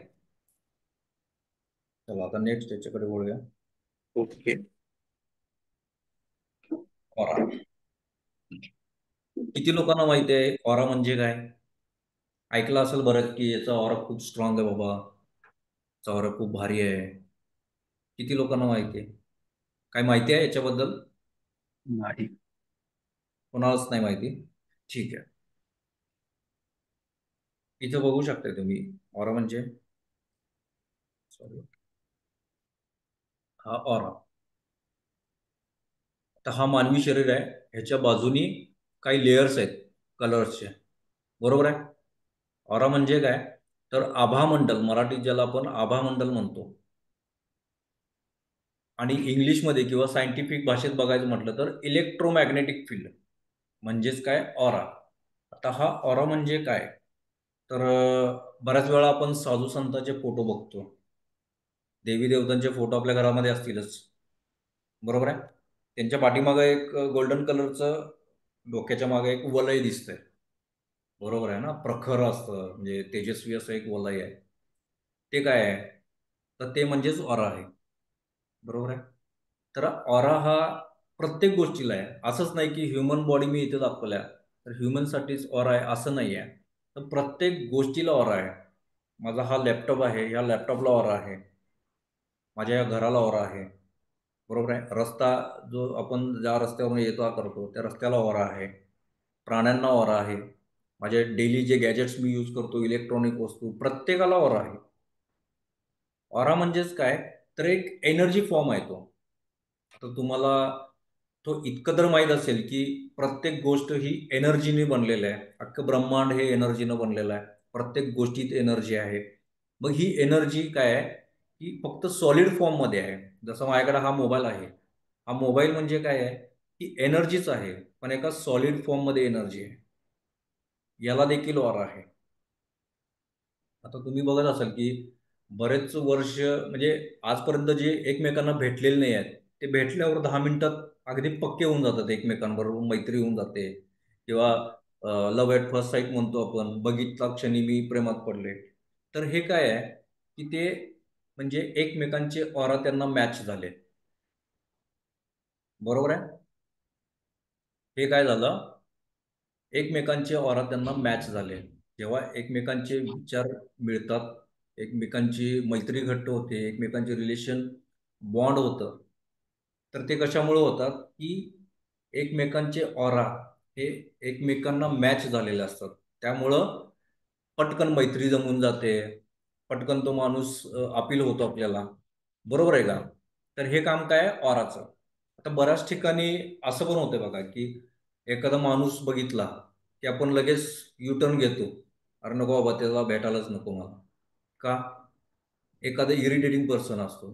Speaker 1: चला आता नेक्स्ट याच्याकडे वळूया.
Speaker 2: ओके.
Speaker 1: ऑरा. किती लोकांना माहिती आहे ऑरा म्हणजे काय? ऐकलं असेल बरं की याचा ऑरा खूप स्ट्रॉंग आहे बाबा, याचा ऑरा खूप भारी आहे. किती लोकांना माहिती आहे? काय माहिती आहे याच्याबद्दल?
Speaker 2: नाही.
Speaker 1: कोणालाच नाही माहिती? ठीक आहे. इथं बघू शकता तुम्ही ऑरा म्हणजे, सॉरी, हा ऑरा. तर हा मानवी शरीर आहे, ह्याच्या बाजूनी काही लेयर्स आहेत कलर्सचे. बरोबर आहे? ऑरा म्हणजे काय? तर आभामंडल, मराठीत ज्याला आपण आभामंडल म्हणतो. आणि इंग्लिशमध्ये किंवा सायंटिफिक भाषेत बघायचं म्हटलं तर इलेक्ट्रोमॅग्नेटिक फील्ड म्हणजेच काय ऑरा. आता हा ऑरा म्हणजे काय? तर बऱ्याच वेळा आपण साधू संतांचे फोटो बघतो. देवी देवतांचे फोटो आपल्या घरामध्ये असतीलच. बरोबर आहे? त्यांच्या पाठीमागे एक गोल्डन कलरचं डोक्याच्या मागे एक वलय दिसतंय. बरोबर आहे ना? प्रखर असतं म्हणजे तेजस्वी असं एक वलय आहे. ते काय आहे? तर ते म्हणजेच ऑरा आहे. बरोबर आहे? तर ऑरा हा प्रत्येक गोष्टीला आहे. असंच नाही की ह्युमन बॉडी मी इथे दाखवल्या, तर ह्युमनसाठीच ऑरा आहे असं नाही आहे. तर प्रत्येक गोष्टीला ऑरा आहे. माझा हा लॅपटॉप आहे, ह्या लॅपटॉपला ऑरा आहे. माझ्या या घराला ऑरा आहे. बरोबर आहे? रस्ता जो आपण ज्या रस्त्यावरून ये-जा करतो, त्या रस्त्याला ऑरा आहे. प्राण्यांना ऑरा आहे. माझे डेली जे गॅजेट्स मी यूज करतो, इलेक्ट्रॉनिक वस्तू, प्रत्येकाला ऑरा आहे. ऑरा म्हणजेच काय? तर एक एनर्जी फॉर्म आहे तो. तर तुम्हाला तो इतकं तर माहीत असेल की प्रत्येक गोष्ट ही एनर्जीने बनलेलं आहे. अख्खं ब्रह्मांड हे एनर्जीनं बनलेलं आहे. प्रत्येक गोष्टीत एनर्जी आहे. मग ही एनर्जी काय आहे की फक्त सॉलिड फॉर्ममध्ये आहे. जसं माझ्याकडे हा मोबाईल आहे. हा मोबाईल म्हणजे काय आहे की एनर्जीच आहे, पण एका सॉलिड फॉर्ममध्ये एनर्जी आहे. याला देखील ऑरा आहे. आता तुम्ही बघत असाल की बरेच वर्ष म्हणजे आजपर्यंत जे एकमेकांना भेटलेले नाही आहेत ते भेटल्यावर 10 मिनिटात अगदी पक्के होऊन जातात, एकमेकांबरोबर मैत्री होऊन जाते. किंवा लव्ह ॲट फर्स्ट साईट म्हणतो आपण, बघितला क्षणी मी प्रेमात पडले. तर हे काय आहे की ते म्हणजे एकमेकांचे ऑरा त्यांना मॅच झाले. बरोबर आहे. हे काय झालं, एकमेकांचे ऑरा त्यांना मॅच झाले. जेव्हा एकमेकांचे विचार मिळतात, एकमेकांची मैत्री घट्ट होते, एकमेकांचे रिलेशन बॉन्ड होतं. तर ते कशामुळे होतात की एकमेकांचे ऑरा हे एकमेकांना मॅच झालेले असतात. त्यामुळं पटकन मैत्री जमून जाते, पटकन तो माणूस अपील होतो आपल्याला. बरोबर आहे का? तर हे काम काय आहे ऑराचं. आता बऱ्याच ठिकाणी असं पण होतं बघा की एखादा माणूस बघितला की आपण लगेच युटर्न घेतो. अरे नको बाबा, त्याला भेटायलाच नको मला. का? एखादा इरिटेटिंग पर्सन असतो,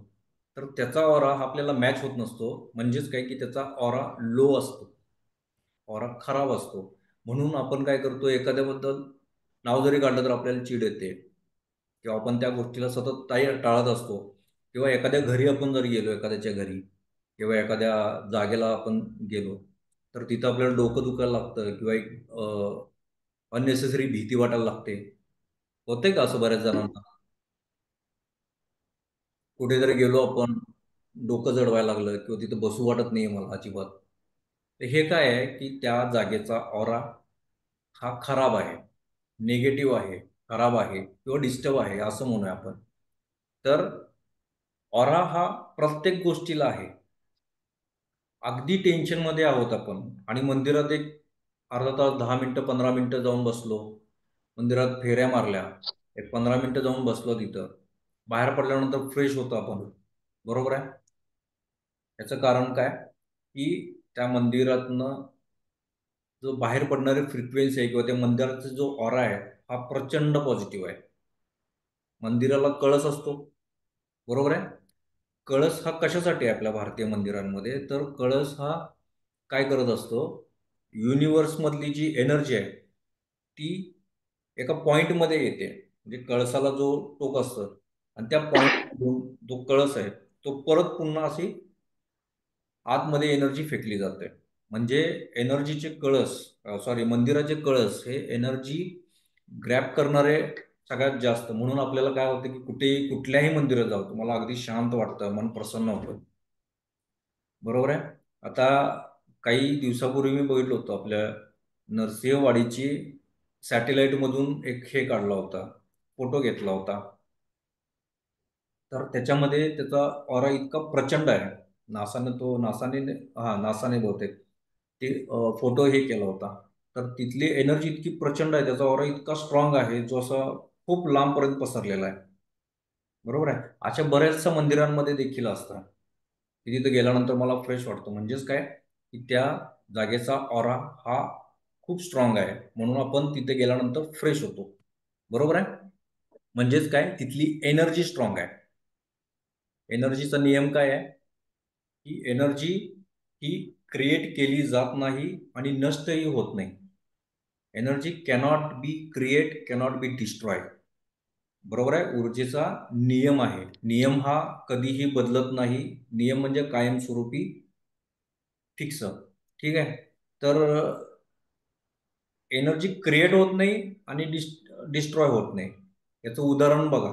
Speaker 1: तर त्याचा ऑरा आपल्याला मॅच होत नसतो. म्हणजेच काय की त्याचा ऑरा लो असतो, ऑरा खराब असतो. म्हणून आपण काय करतो, एखाद्याबद्दल नाव जरी काढलं तर आपल्याला चीड येते किंवा आपण त्या गोष्टीला सतत टाळत असतो. किंवा एखाद्या घरी आपण जर गेलो, एखाद्याच्या घरी किंवा एखाद्या जागेला आपण गेलो, तर तिथं आपल्याला डोकं दुखायला लागतं किंवा एक अननेसेसरी भीती वाटायला लागते. होते का असं बऱ्याच जणांना? कुठे जरी गेलो आपण, डोकं जड व्हायला लागलं किंवा तिथं बसू वाटत नाही मला अजिबात. तर हे काय आहे की त्या जागेचा ऑरा हा खराब आहे, निगेटिव्ह आहे, खराब आहे किंवा डिस्टर्ब आहे असं म्हणूया आपण. तर ऑरा हा प्रत्येक गोष्टीला आहे. अगदी टेन्शनमध्ये आहोत आपण आणि मंदिरात एक अर्धा तास, 10 मिनिटं, 15 मिनिटं जाऊन बसलो, मंदिरात फेऱ्या मारल्या, एक 15 मिनिटं जाऊन बसलो तिथं, बाहेर पडल्यानंतर फ्रेश होतो आपण. बरोबर आहे. याचं कारण काय की त्या मंदिरातनं जो बाहेर पडणारी फ्रिक्वेन्सी आहे किंवा त्या मंदिराचा जो ऑरा आहे हा प्रचंड पॉझिटिव्ह आहे. मंदिराला कळस असतो. बरोबर आहे. कळस हा कशासाठी आहे आपल्या भारतीय मंदिरांमध्ये, तर कळस हा काय करत असतो, युनिवर्समधली जी एनर्जी आहे ती एका पॉइंटमध्ये येते. म्हणजे कळसाला जो टोक असतं आणि त्या पॉइंटमधून जो कळस आहे तो परत पुन्हा अशी आतमध्ये एनर्जी फेकली जाते. म्हणजे एनर्जीचे कळस, सॉरी, मंदिराचे कळस हे एनर्जी ग्रॅब करणारे सगळ्यात जास्त. म्हणून आपल्याला काय होतं की कुठेही कुठल्याही मंदिरात जाऊ तुम्हाला अगदी शांत वाटतं, मन प्रसन्न होतं. बरोबर आहे. आता काही दिवसापूर्वी मी बघितलं होतं, आपल्या नरसिंहवाडीची सॅटेलाईटमधून एक हे काढला होता, फोटो घेतला होता. तर त्याच्यामध्ये त्याचा ऑरा इतका प्रचंड आहे. नासाने नासाने बहुतेक ते फोटो हे केला होता. तर तिथली एनर्जी इतकी प्रचंड आहे, त्याचा ऑरा इतका स्ट्रॉंग आहे, जो असा खूप लांबपर्यंत पसरलेला आहे. बरोबर आहे. अशा बऱ्याचशा मंदिरांमध्ये देखील असतं की तिथे गेल्यानंतर मला फ्रेश वाटतो. म्हणजेच काय की त्या जागेचा ऑरा हा खूप स्ट्रॉंग आहे, म्हणून आपण तिथे गेल्यानंतर फ्रेश होतो. बरोबर आहे. म्हणजेच काय, तिथली एनर्जी स्ट्रॉंग आहे. एनर्जीचा नियम काय आहे की एनर्जी ही क्रिएट केली जात नाही आणि नष्टही होत नाही. Energy cannot be create, cannot be destroy. बरोबर आहे. ऊर्जेचा नियम आहे. नियम हा कधीही बदलत नाही. नियम म्हणजे कायमस्वरूपी, फिक्स. ठीक आहे. तर एनर्जी क्रिएट होत नाही आणि डिस्ट्रॉय होत नाही. याचं उदाहरण बघा,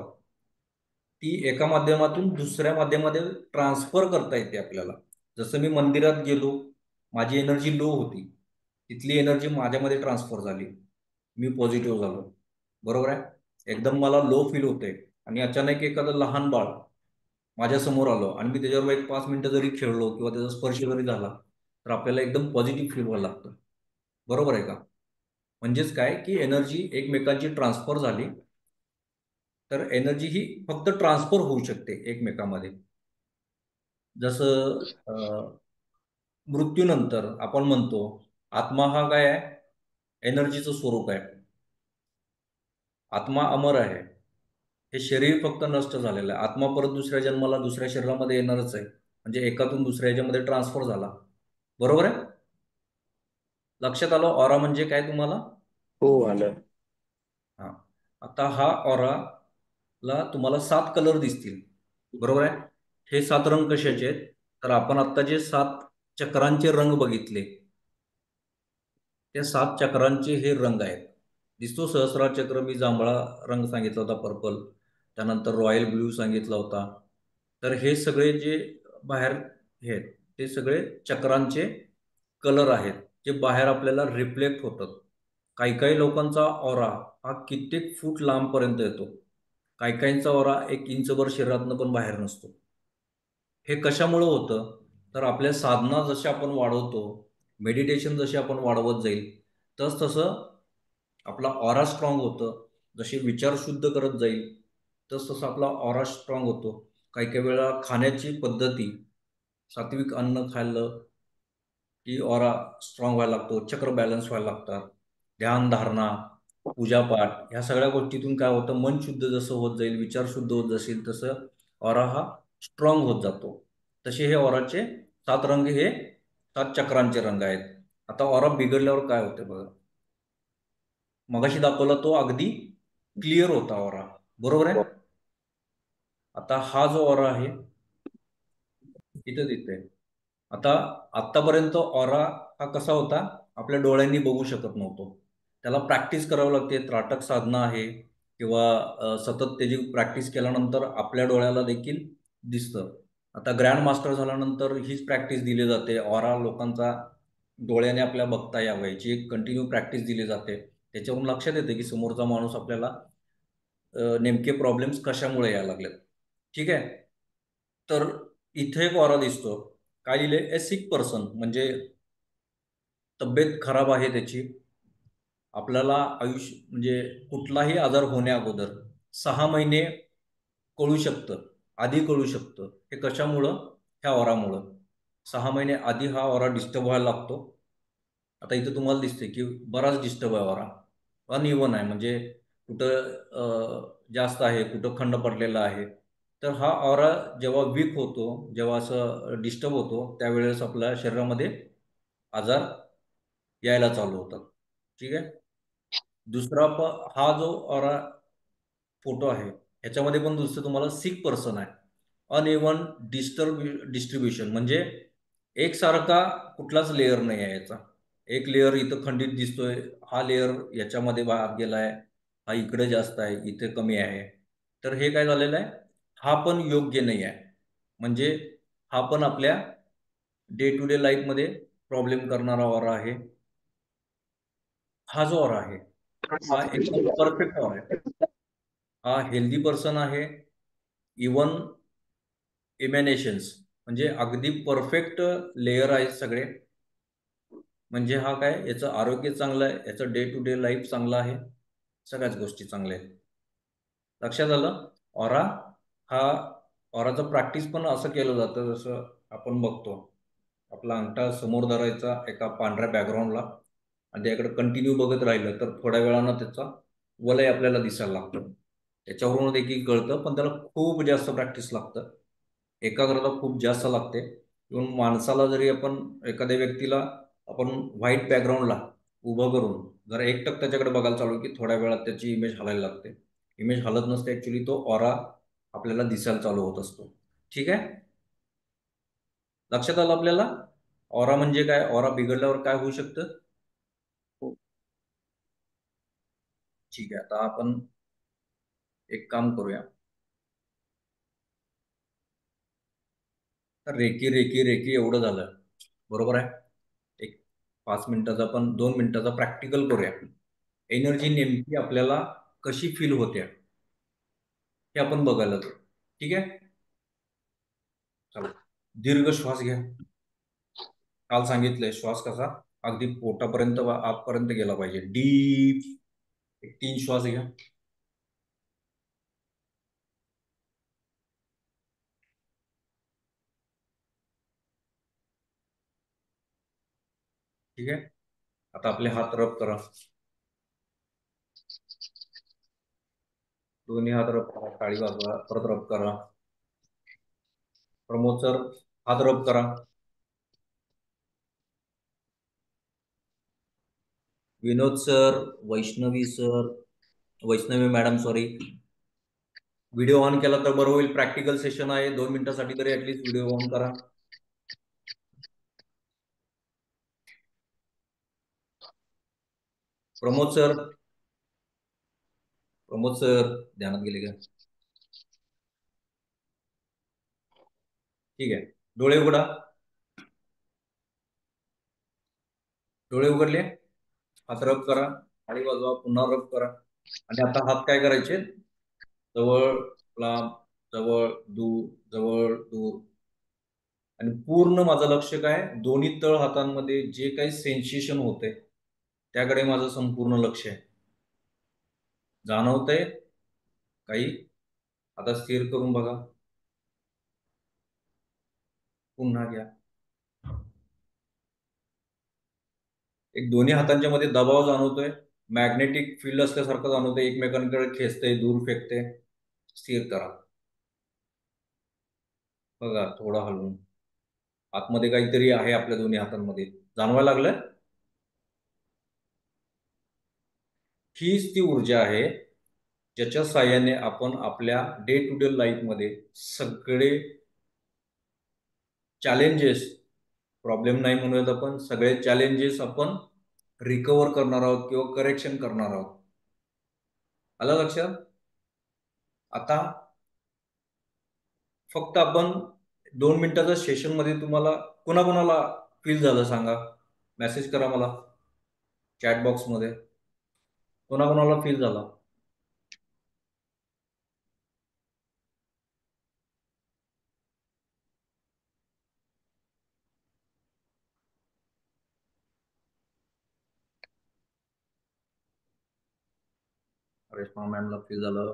Speaker 1: ती एका माध्यमातून दुसऱ्या माध्यमामध्ये ट्रान्सफर करता येते आपल्याला. जसं मी मंदिरात गेलो, माझी एनर्जी लो होती, तिथली एनर्जी माझ्यामध्ये ट्रान्सफर झाली, मी पॉझिटिव्ह झालो. बरोबर आहे. एकदम मला लो फील होते आणि अचानक एखादं लहान बाळ माझ्यासमोर आलं आणि मी त्याच्यावर एक 5 मिनिटं जरी खेळलो किंवा त्याचा स्पर्श जरी झाला तर आपल्याला एकदम पॉझिटिव्ह फील व्हायला लागतं. बरोबर आहे का? म्हणजेच काय की एनर्जी एकमेकांची ट्रान्सफर झाली. तर एनर्जी ही फक्त ट्रान्सफर होऊ शकते एकमेकांमध्ये. जसं मृत्यूनंतर आपण म्हणतो आत्मा हा काय आहे, एनर्जीचं स्वरूप आहे. आत्मा अमर आहे. हे शरीर फक्त नष्ट झालेलं आहे. आत्मा परत दुसऱ्या जन्माला दुसऱ्या शरीरामध्ये येणारच आहे. म्हणजे एकातून दुसऱ्या ह्याच्यामध्ये ट्रान्सफर झाला. बरोबर आहे? लक्षात आलं ऑरा म्हणजे काय तुम्हाला?
Speaker 2: हो आलं.
Speaker 1: हा. आता हा ऑराला तुम्हाला 7 कलर दिसतील. बरोबर आहे? हे 7 रंग कशाचे आहेत? तर आपण आता जे 7 चक्रांचे रंग बघितले, त्या 7 चक्रांचे हे रंग आहेत. दिसतो सहस्रार चक्र, मी जांभळा रंग सांगितला होता, पर्पल. त्यानंतर रॉयल ब्ल्यू सांगितला होता. तर हे सगळे जे बाहेर हे आहेत ते सगळे चक्रांचे कलर आहेत, जे बाहेर आपल्याला रिफ्लेक्ट होतात. काही काही लोकांचा ऑरा हा कित्येक फूट लांबपर्यंत येतो. काही काहींचा ऑरा 1 इंचभर शरीरातनं पण बाहेर नसतो. हे कशामुळं होतं? तर आपल्या साधना जशा आपण वाढवतो, मेडिटेशन जसे आपण वाढवत जाईल, तसं आपला ऑरा स्ट्रॉंग होतं. जसे विचार शुद्ध करत जाईल, तसं आपला ऑरा स्ट्रॉंग होतो. काही काही वेळा खाण्याची पद्धती, सात्विक अन्न खाल्लं की ऑरा स्ट्रॉंग व्हायला लागतो, चक्र बॅलन्स व्हायला लागतात. ध्यान धारणा, पूजापाठ ह्या सगळ्या गोष्टीतून काय होतं, मन शुद्ध जसं होत जाईल, विचार शुद्ध होत जाईल, तसं ऑरा हा स्ट्रॉंग होत जातो. तसे हे ऑराचे 7 रंग हे 7 चक्रांचे रंग आहेत. आता ऑरा बिघडल्यावर काय होते बघा. मगाशी दाखवला तो अगदी क्लिअर होता ऑरा. बरोबर आहे? आता हा जो ऑरा आहे इथं दिसतोय. आता आत्तापर्यंत ऑरा हा कसा होता, आपल्या डोळ्यांनी बघू शकत नव्हतो. त्याला प्रॅक्टिस करावं लागते, त्राटक साधना आहे किंवा सतत त्याची प्रॅक्टिस केल्यानंतर आपल्या डोळ्याला देखील दिसतं. आता ग्रँड मास्टर झाल्यानंतर हीच प्रॅक्टिस दिली जाते. ऑरा लोकांचा डोळ्याने आपल्या बघता यावं याची एक कंटिन्यू प्रॅक्टिस दिली जाते. त्याच्यावरून लक्षात येते की समोरचा माणूस आपल्याला नेमके प्रॉब्लेम्स कशामुळे यायला लागलेत. ठीक आहे. तर इथे एक ऑरा दिसतो. काय लिहिले, ए सिक पर्सन, म्हणजे तब्येत खराब आहे त्याची. आपल्याला आयुष्य म्हणजे कुठलाही आजार होण्या अगोदर 6 महिने कळू शकतं, आधी कळू शकतं. हे कशामुळं? ह्या ऑरामुळं. 6 महिने आधी हा ऑरा डिस्टर्ब व्हायला लागतो. आता इथं तुम्हाला दिसते की बराच डिस्टर्ब आहे ऑरा, अनइवन आहे. म्हणजे कुठं जास्त आहे, कुठं खंड पडलेला आहे. तर हा ऑरा जेव्हा वीक होतो, जेव्हा असं डिस्टर्ब होतो, त्यावेळेस आपल्या शरीरामध्ये आजार यायला चालू होतात. ठीक आहे. दुसरा हा जो ऑरा फोटो आहे ह्याच्यामध्ये पण दुसरं तुम्हाला सिक पर्सन आहे. अनइवन डिस्ट्रीब्युशन, म्हणजे एकसारखा कुठलाच लेअर नाही आहे याचा. एक लेअर इथं खंडित दिसतोय, हा लेअर याच्यामध्ये भाग गेलाय, हा इकडे जास्त आहे, इथे कमी आहे. तर हे काय झालेलं आहे, हा पण योग्य नाही आहे. म्हणजे हा पण आपल्या डे टू डे लाईफमध्ये प्रॉब्लेम करणारा ऑरा आहे. हा जो ऑरा आहे हा एकदम परफेक्ट ऑरा आहे. हा हेल्दी पर्सन आहे. इवन इमॅनेशन्स, म्हणजे अगदी परफेक्ट लेयर आहेत सगळे. म्हणजे हा काय, याचं आरोग्य चांगलं आहे, याचं डे टू डे लाईफ चांगलं आहे, सगळ्याच गोष्टी चांगल्या आहेत. लक्षात आलं? ऑरा हा ऑराचं प्रॅक्टिस पण असं केलं जातं, जसं आपण बघतो आपला अंगठा समोर धरायचा एका पांढऱ्या बॅकग्राऊंडला आणि त्याकडे कंटिन्यू बघत राहिलं तर थोड्या वेळानं त्याचा वलय आपल्याला दिसायला लागतं. त्याच्यावरून देखील कळतं, पण त्याला खूप जास्त प्रॅक्टिस लागतं, एकाग्रता खूप जास्त लागते. इव्हन माणसाला जरी आपण एखाद्या व्यक्तीला आपण व्हाईट बॅकग्राऊंडला उभं करून जर एकटक त्याच्याकडे बघायला चालू की थोड्या वेळात त्याची इमेज हलायला लागते. इमेज हलत नसते, ॲक्च्युली तो ऑरा आपल्याला दिसायला चालू होत असतो. ठीक आहे. लक्षात आलं आपल्याला ऑरा म्हणजे काय, ऑरा बिघडल्यावर काय होऊ शकतं? ठीक आहे. आता आपण एक काम करूया. तर रेकी रेकी रेकी एवढं झालं, बरोबर आहे. एक 5 मिनिटाचा, आपण 2 मिनिटाचा प्रॅक्टिकल करूया. एनर्जी नेमकी आपल्याला कशी फील होते हे आपण बघायला जाऊ. ठीक आहे. चला, दीर्घ श्वास घ्या. काल सांगितलंय श्वास कसा अगदी पोटापर्यंत आतपर्यंत गेला पाहिजे. डीप एक 3 श्वास घ्या. ठीक आहे. आता आपले हात रब करा, दोन्ही हात रब करा, टाळी वाजवा, परत रब करा. प्रमोद सर हात रब करा. Vinod sir, Vaishnavi sir, Vaishnavi madam sorry, video on केला तर बरं होईल. प्रॅक्टिकल सेशन आहे, 2 मिनिटासाठी तरी ऍटलीस्ट व्हिडिओ ऑन करा. प्रमोद सर, प्रमोद सर ध्यानात गेले का? ठीक आहे, डोळे उघडा. डोळे उघडले, हात रब करा, आणि वाजवा, पुन्हा रब करा. आणि आता हात काय करायचे? जवळ, लांब, जवळ, दूर, जवळ, दूर. आणि पूर्ण माझं लक्ष काय, दोन्ही तळ हातांमध्ये जे काही सेन्सेशन होते त्याकडे माझं संपूर्ण लक्ष आहे. जाणवतंय काही? आता स्थिर करून बघा, पुन्हा घ्या. एक दोन्ही हातांच्या मध्ये दबाव जाणवतोय, मॅग्नेटिक फील्ड असल्यासारखं जाणवतंय, एकमेकांकडे खेचतंय, दूर फेकते. स्थिर करा. बघा थोडा हलवून, आतमध्ये काहीतरी आहे आपल्या दोन्ही हातांमध्ये, जाणवायला लागलं. हीच ती ऊर्जा आहे ज्याच्या साहाय्याने आपण आपल्या डे टू डे लाईफमध्ये सगळे चॅलेंजेस, प्रॉब्लेम नाही म्हणूयात आपण, सगळे चॅलेंजेस आपण रिकवर करणार आहोत किंवा करेक्शन करणार आहोत. आलं लक्षात? आता फक्त आपण 2 मिनिटाच्या सेशन मध्ये तुम्हाला कोणाकोणाला फील झालं सांगा, मेसेज करा मला चॅट बॉक्स मध्ये, कोणाकोणाला फील झाला. रेश्मा मॅमला फील झालं,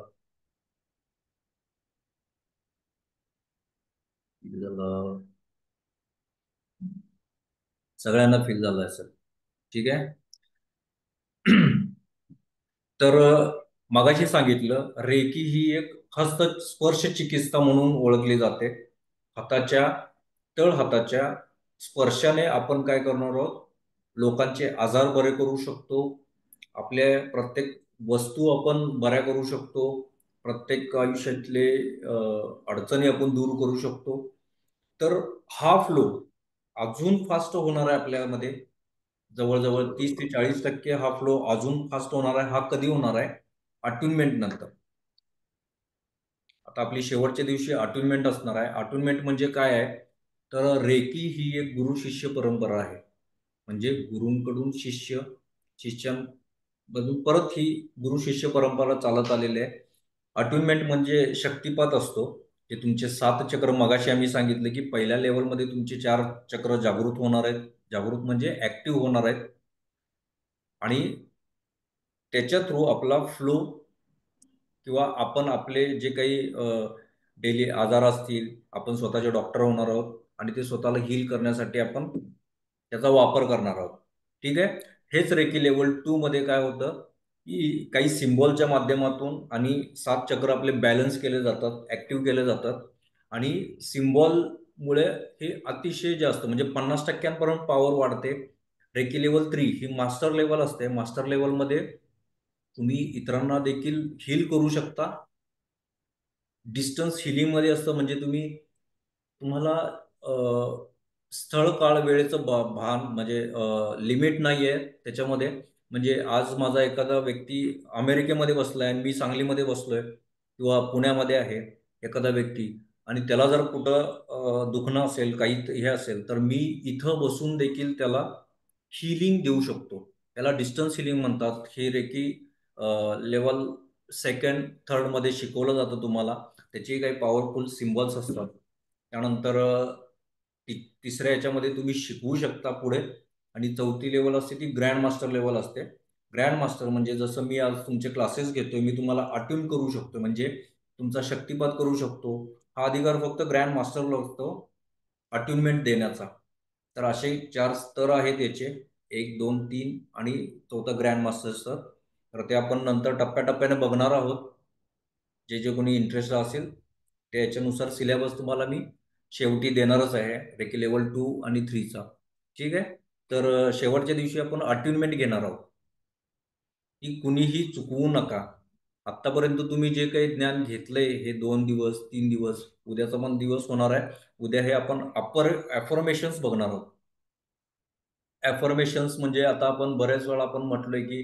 Speaker 1: फील झालं, सगळ्यांना फील झालं असेल. ठीक आहे. तर मगाशी सांगितलं, रेकी ही एक हस्तस्पर्श चिकित्सा म्हणून ओळखली जाते. हाताच्या तळ हाताच्या स्पर्शाने आपण काय करणार आहोत, लोकांचे आजार बरे करू शकतो, आपल्या प्रत्येक वस्तू आपण बऱ्या करू शकतो, प्रत्येक आयुष्यातले अडचणी आपण दूर करू शकतो. तर हा फ्लो अजून फास्ट होणार आहे आपल्यामध्ये, जवळजवळ 30 ते 40% हा फ्लो अजून फास्ट होणार आहे. हा कधी होणार आहे? अट्युनमेंट नंतर. आता आपली शेवटच्या दिवशी अट्युनमेंट असणार आहे. अट्युनमेंट म्हणजे काय आहे? तर रेकी ही एक गुरु शिष्य परंपरा आहे. म्हणजे गुरूंकडून शिष्य, शिष्यांकडून परत ही गुरु शिष्य परंपरा चालत आलेली आहे. अट्युनमेंट म्हणजे शक्तिपात असतो. हे तुमचे 7 चक्र, मगाशी आम्ही सांगितलं की पहिल्या लेवलमध्ये तुमचे 4 चक्र जागृत होणार आहेत. जागृत म्हणजे ऍक्टिव्ह होणार आहेत. आणि त्याच्या थ्रू आपला फ्लो किंवा आपण आपले जे काही डेली आजार असतील, आपण स्वतःचे डॉक्टर होणार आहोत आणि ते स्वतःला हील करण्यासाठी आपण त्याचा वापर करणार आहोत. ठीक आहे. हेच रेकी लेवल 2 मध्ये काय होतं की काही सिम्बॉलच्या माध्यमातून आणि 7 चक्र आपले बॅलन्स केले जातात, ऍक्टिव्ह केले जातात. आणि सिम्बॉलमुळे हे अतिशय जास्त म्हणजे 50% पॉवर वाढते. रेकी लेवल 3 ही मास्टर लेवल असते. मास्टर लेवलमध्ये तुम्ही इतरांना देखील हील करू शकता. डिस्टन्स हिलिंग मध्ये असतं, म्हणजे तुम्हाला स्थळ काळ वेळेचं भान म्हणजे लिमिट नाहीये त्याच्यामध्ये. म्हणजे आज माझा एखादा व्यक्ती अमेरिकेमध्ये बसलाय आणि मी सांगलीमध्ये बसलोय किंवा पुण्यामध्ये आहे एखादा व्यक्ती, आणि त्याला जर कुठं दुखणं असेल, काही हे असेल, तर मी इथं बसून देखील त्याला हिलिंग देऊ शकतो. त्याला डिस्टन्स हिलिंग म्हणतात. हे रेकी लेवल सेकंड थर्ड मध्ये शिकवलं जातं तुम्हाला. त्याचे काही पॉवरफुल सिम्बॉल्स असतात. त्यानंतर तिसऱ्या याच्यामध्ये तुम्ही शिकवू शकता पुढे. आणि चौथी लेवल असते ती ग्रँड मास्टर लेवल असते. ग्रँड मास्टर म्हणजे जसं मी आज तुमचे क्लासेस घेतोय, मी तुम्हाला अट्यून करू शकतो, म्हणजे तुमचा शक्तिपात करू शकतो. हा अधिकार फक्त ग्रँड मास्टरला असतो अट्युनमेंट देण्याचा. तर असे 4 स्तर आहेत याचे. 1, 2, 3 आणि चौथा ग्रँड मास्टर्सचं. तर ते आपण नंतर टप्प्याटप्प्याने बघणार आहोत. जे जे कोणी इंटरेस्ट असेल ते याच्यानुसार सिलेबस तुम्हाला मी शेवटी देणारच आहे, रेकी लेवल 2 आणि 3चा. ठीक आहे. तर शेवटच्या दिवशी आपण अट्युनमेंट घेणार आहोत, की कुणीही चुकवू नका. आत्तापर्यंत तुम्ही जे काही ज्ञान घेतलंय हे 2 दिवस 3 दिवस, उद्याचा पण दिवस होणार आहे. उद्या हे आपण अपर ॲफर्मेशन्स बघणार आहोत. ॲफर्मेशन्स म्हणजे आता आपण बऱ्याच वेळा आपण म्हटलंय की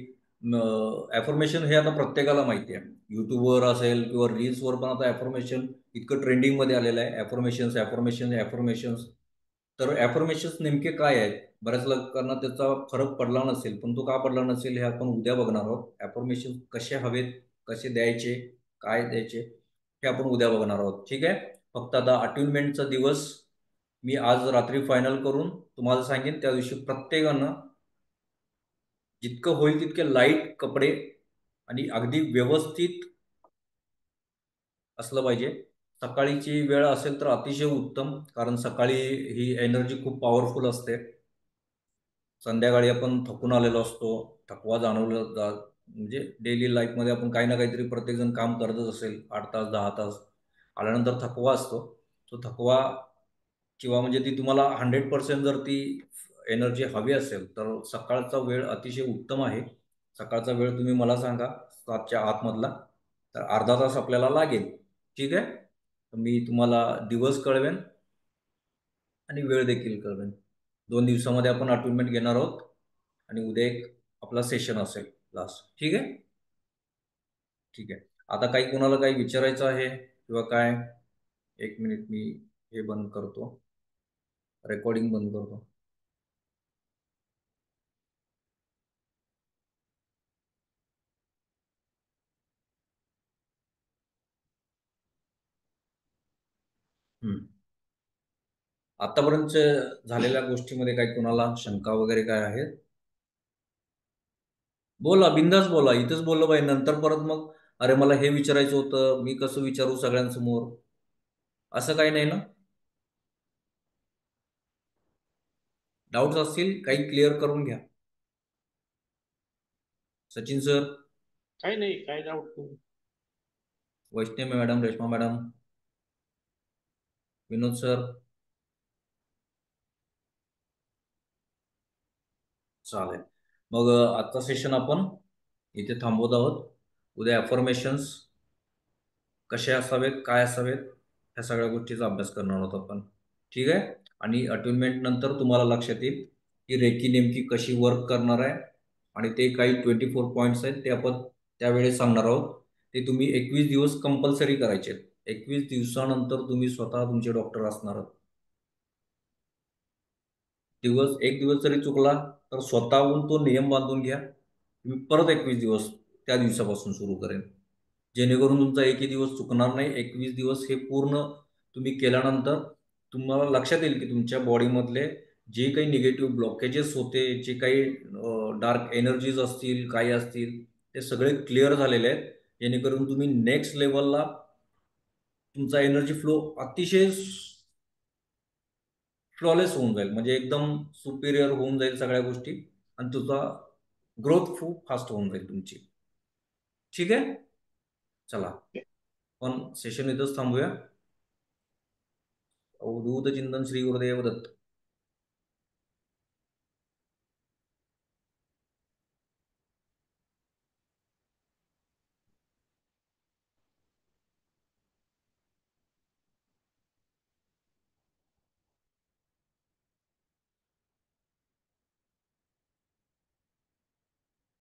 Speaker 1: ॲफर्मेशन हे आता प्रत्येकाला माहिती आहे. YouTubeवर असेल किंवा रील्सवर पण आता ॲफर्मेशन इतकं ट्रेंडिंगमध्ये आलेलं आहे. Affirmations, affirmations, affirmations. तर ॲफर्मेशन्स नेमके काय आहेत? बऱ्याच लोकांना त्याचा फरक पडला नसेल, पण तो का पडला नसेल हे आपण उद्या बघणार आहोत. ॲफर्मेशन्स कसे हवेत, कसे द्यायचे, काय द्यायचे हे आपण उद्या बघणार आहोत. ठीक आहे. फक्त आता अट्युनमेंटचा दिवस मी आज रात्री फायनल करून तुम्हाला सांगेन. त्या दिवशी प्रत्येकानं जितकं होईल तितके लाईट कपडे आणि अगदी व्यवस्थित असलं पाहिजे. सकाळीची वेळ असेल तर अतिशय उत्तम, कारण सकाळी ही एनर्जी खूप पॉवरफुल असते. संध्याकाळी आपण थकून आलेलो असतो, थकवा जाणवला म्हणजे डेली लाईफमध्ये आपण काही ना काहीतरी प्रत्येकजण काम करतच असेल, 8 तास 10 तास आल्यानंतर थकवा असतो. तो थकवा किंवा म्हणजे ती तुम्हाला 100% जर ती एनर्जी हवी असेल तर सकाळचा वेळ अतिशय उत्तम आहे. सकाळचा वेळ तुम्ही मला सांगा 7च्या आतमधला, तर अर्धा तास आपल्याला लागेल. ठीक आहे. तर मी तुम्हाला दिवस कळवेन आणि वेळ देखील कळवेन. 2 दिवसामध्ये आपण अटोनमेंट घेणार आहोत आणि उद्या एक आपला सेशन असेल लास्ट. ठीक आहे. ठीक आहे. आता काही कोणाला काही विचारायचं आहे किंवा काय? 1 मिनिट मी हे बंद करतो, रेकॉर्डिंग बंद करतो. आतापर्यंत झालेल्या गोष्टीमध्ये काही कोणाला शंका वगैरे काय आहेत? बोला, बिंदास बोला. इथंच बोललं पाहिजे. नंतर परत मग अरे मला हे विचारायचं होतं, मी कसं विचारू सगळ्यांसमोर, असं काही नाही ना. डाऊट्स असतील काही क्लिअर करून घ्या. सचिन सर,
Speaker 4: काही नाही, काय डाऊट नाही.
Speaker 1: वैष्णवी मॅडम, रेश्मा मॅडम, विनोद सर, चालेल. मग आजचा सेशन आपण इथे थांबवत आहोत. उद्या अफर्मेशन्स कसे असावेत, काय असावेत, ह्या सगळ्या गोष्टीचा अभ्यास करणार आहोत आपण. ठीक आहे. आणि अटुनमेंट नंतर तुम्हाला लक्षात येईल की रेकी नेमकी कशी वर्क करणार आहे आणि ते काही 24 पॉईंट्स आहेत ते आपण त्यावेळेस सांगणार आहोत. ते तुम्ही 21 दिवस कंपल्सरी करायचे. 21 दिवसानंतर तुम्ही स्वतः तुमचे डॉक्टर असणार आहात. एक दिवस जरी चुकला तर स्वतःहून तो नियम बांधून घ्या, मी परत 21 दिवस त्या दिवसापासून सुरू करेन, जेणेकरून तुमचा एकही दिवस चुकणार नाही. 21 दिवस हे पूर्ण तुम्ही केल्यानंतर तुम्हाला लक्षात येईल की तुमच्या बॉडीमधले जे काही निगेटिव्ह ब्लॉकेजेस होते, जे काही डार्क एनर्जीज असतील, काही असतील, ते सगळे क्लिअर झालेले आहेत. जेणेकरून तुम्ही नेक्स्ट लेवलला तुमचा एनर्जी फ्लो अतिशय फ्लॉलेस होऊन जाईल, म्हणजे एकदम सुपिरियर होऊन जाईल सगळ्या गोष्टी आणि तुझा ग्रोथ खूप फास्ट होऊन जाईल तुमची. ठीक आहे. चला, पण सेशन इथंच थांबूया. अवधूत चिंतन श्री गुरुदेव दत्त.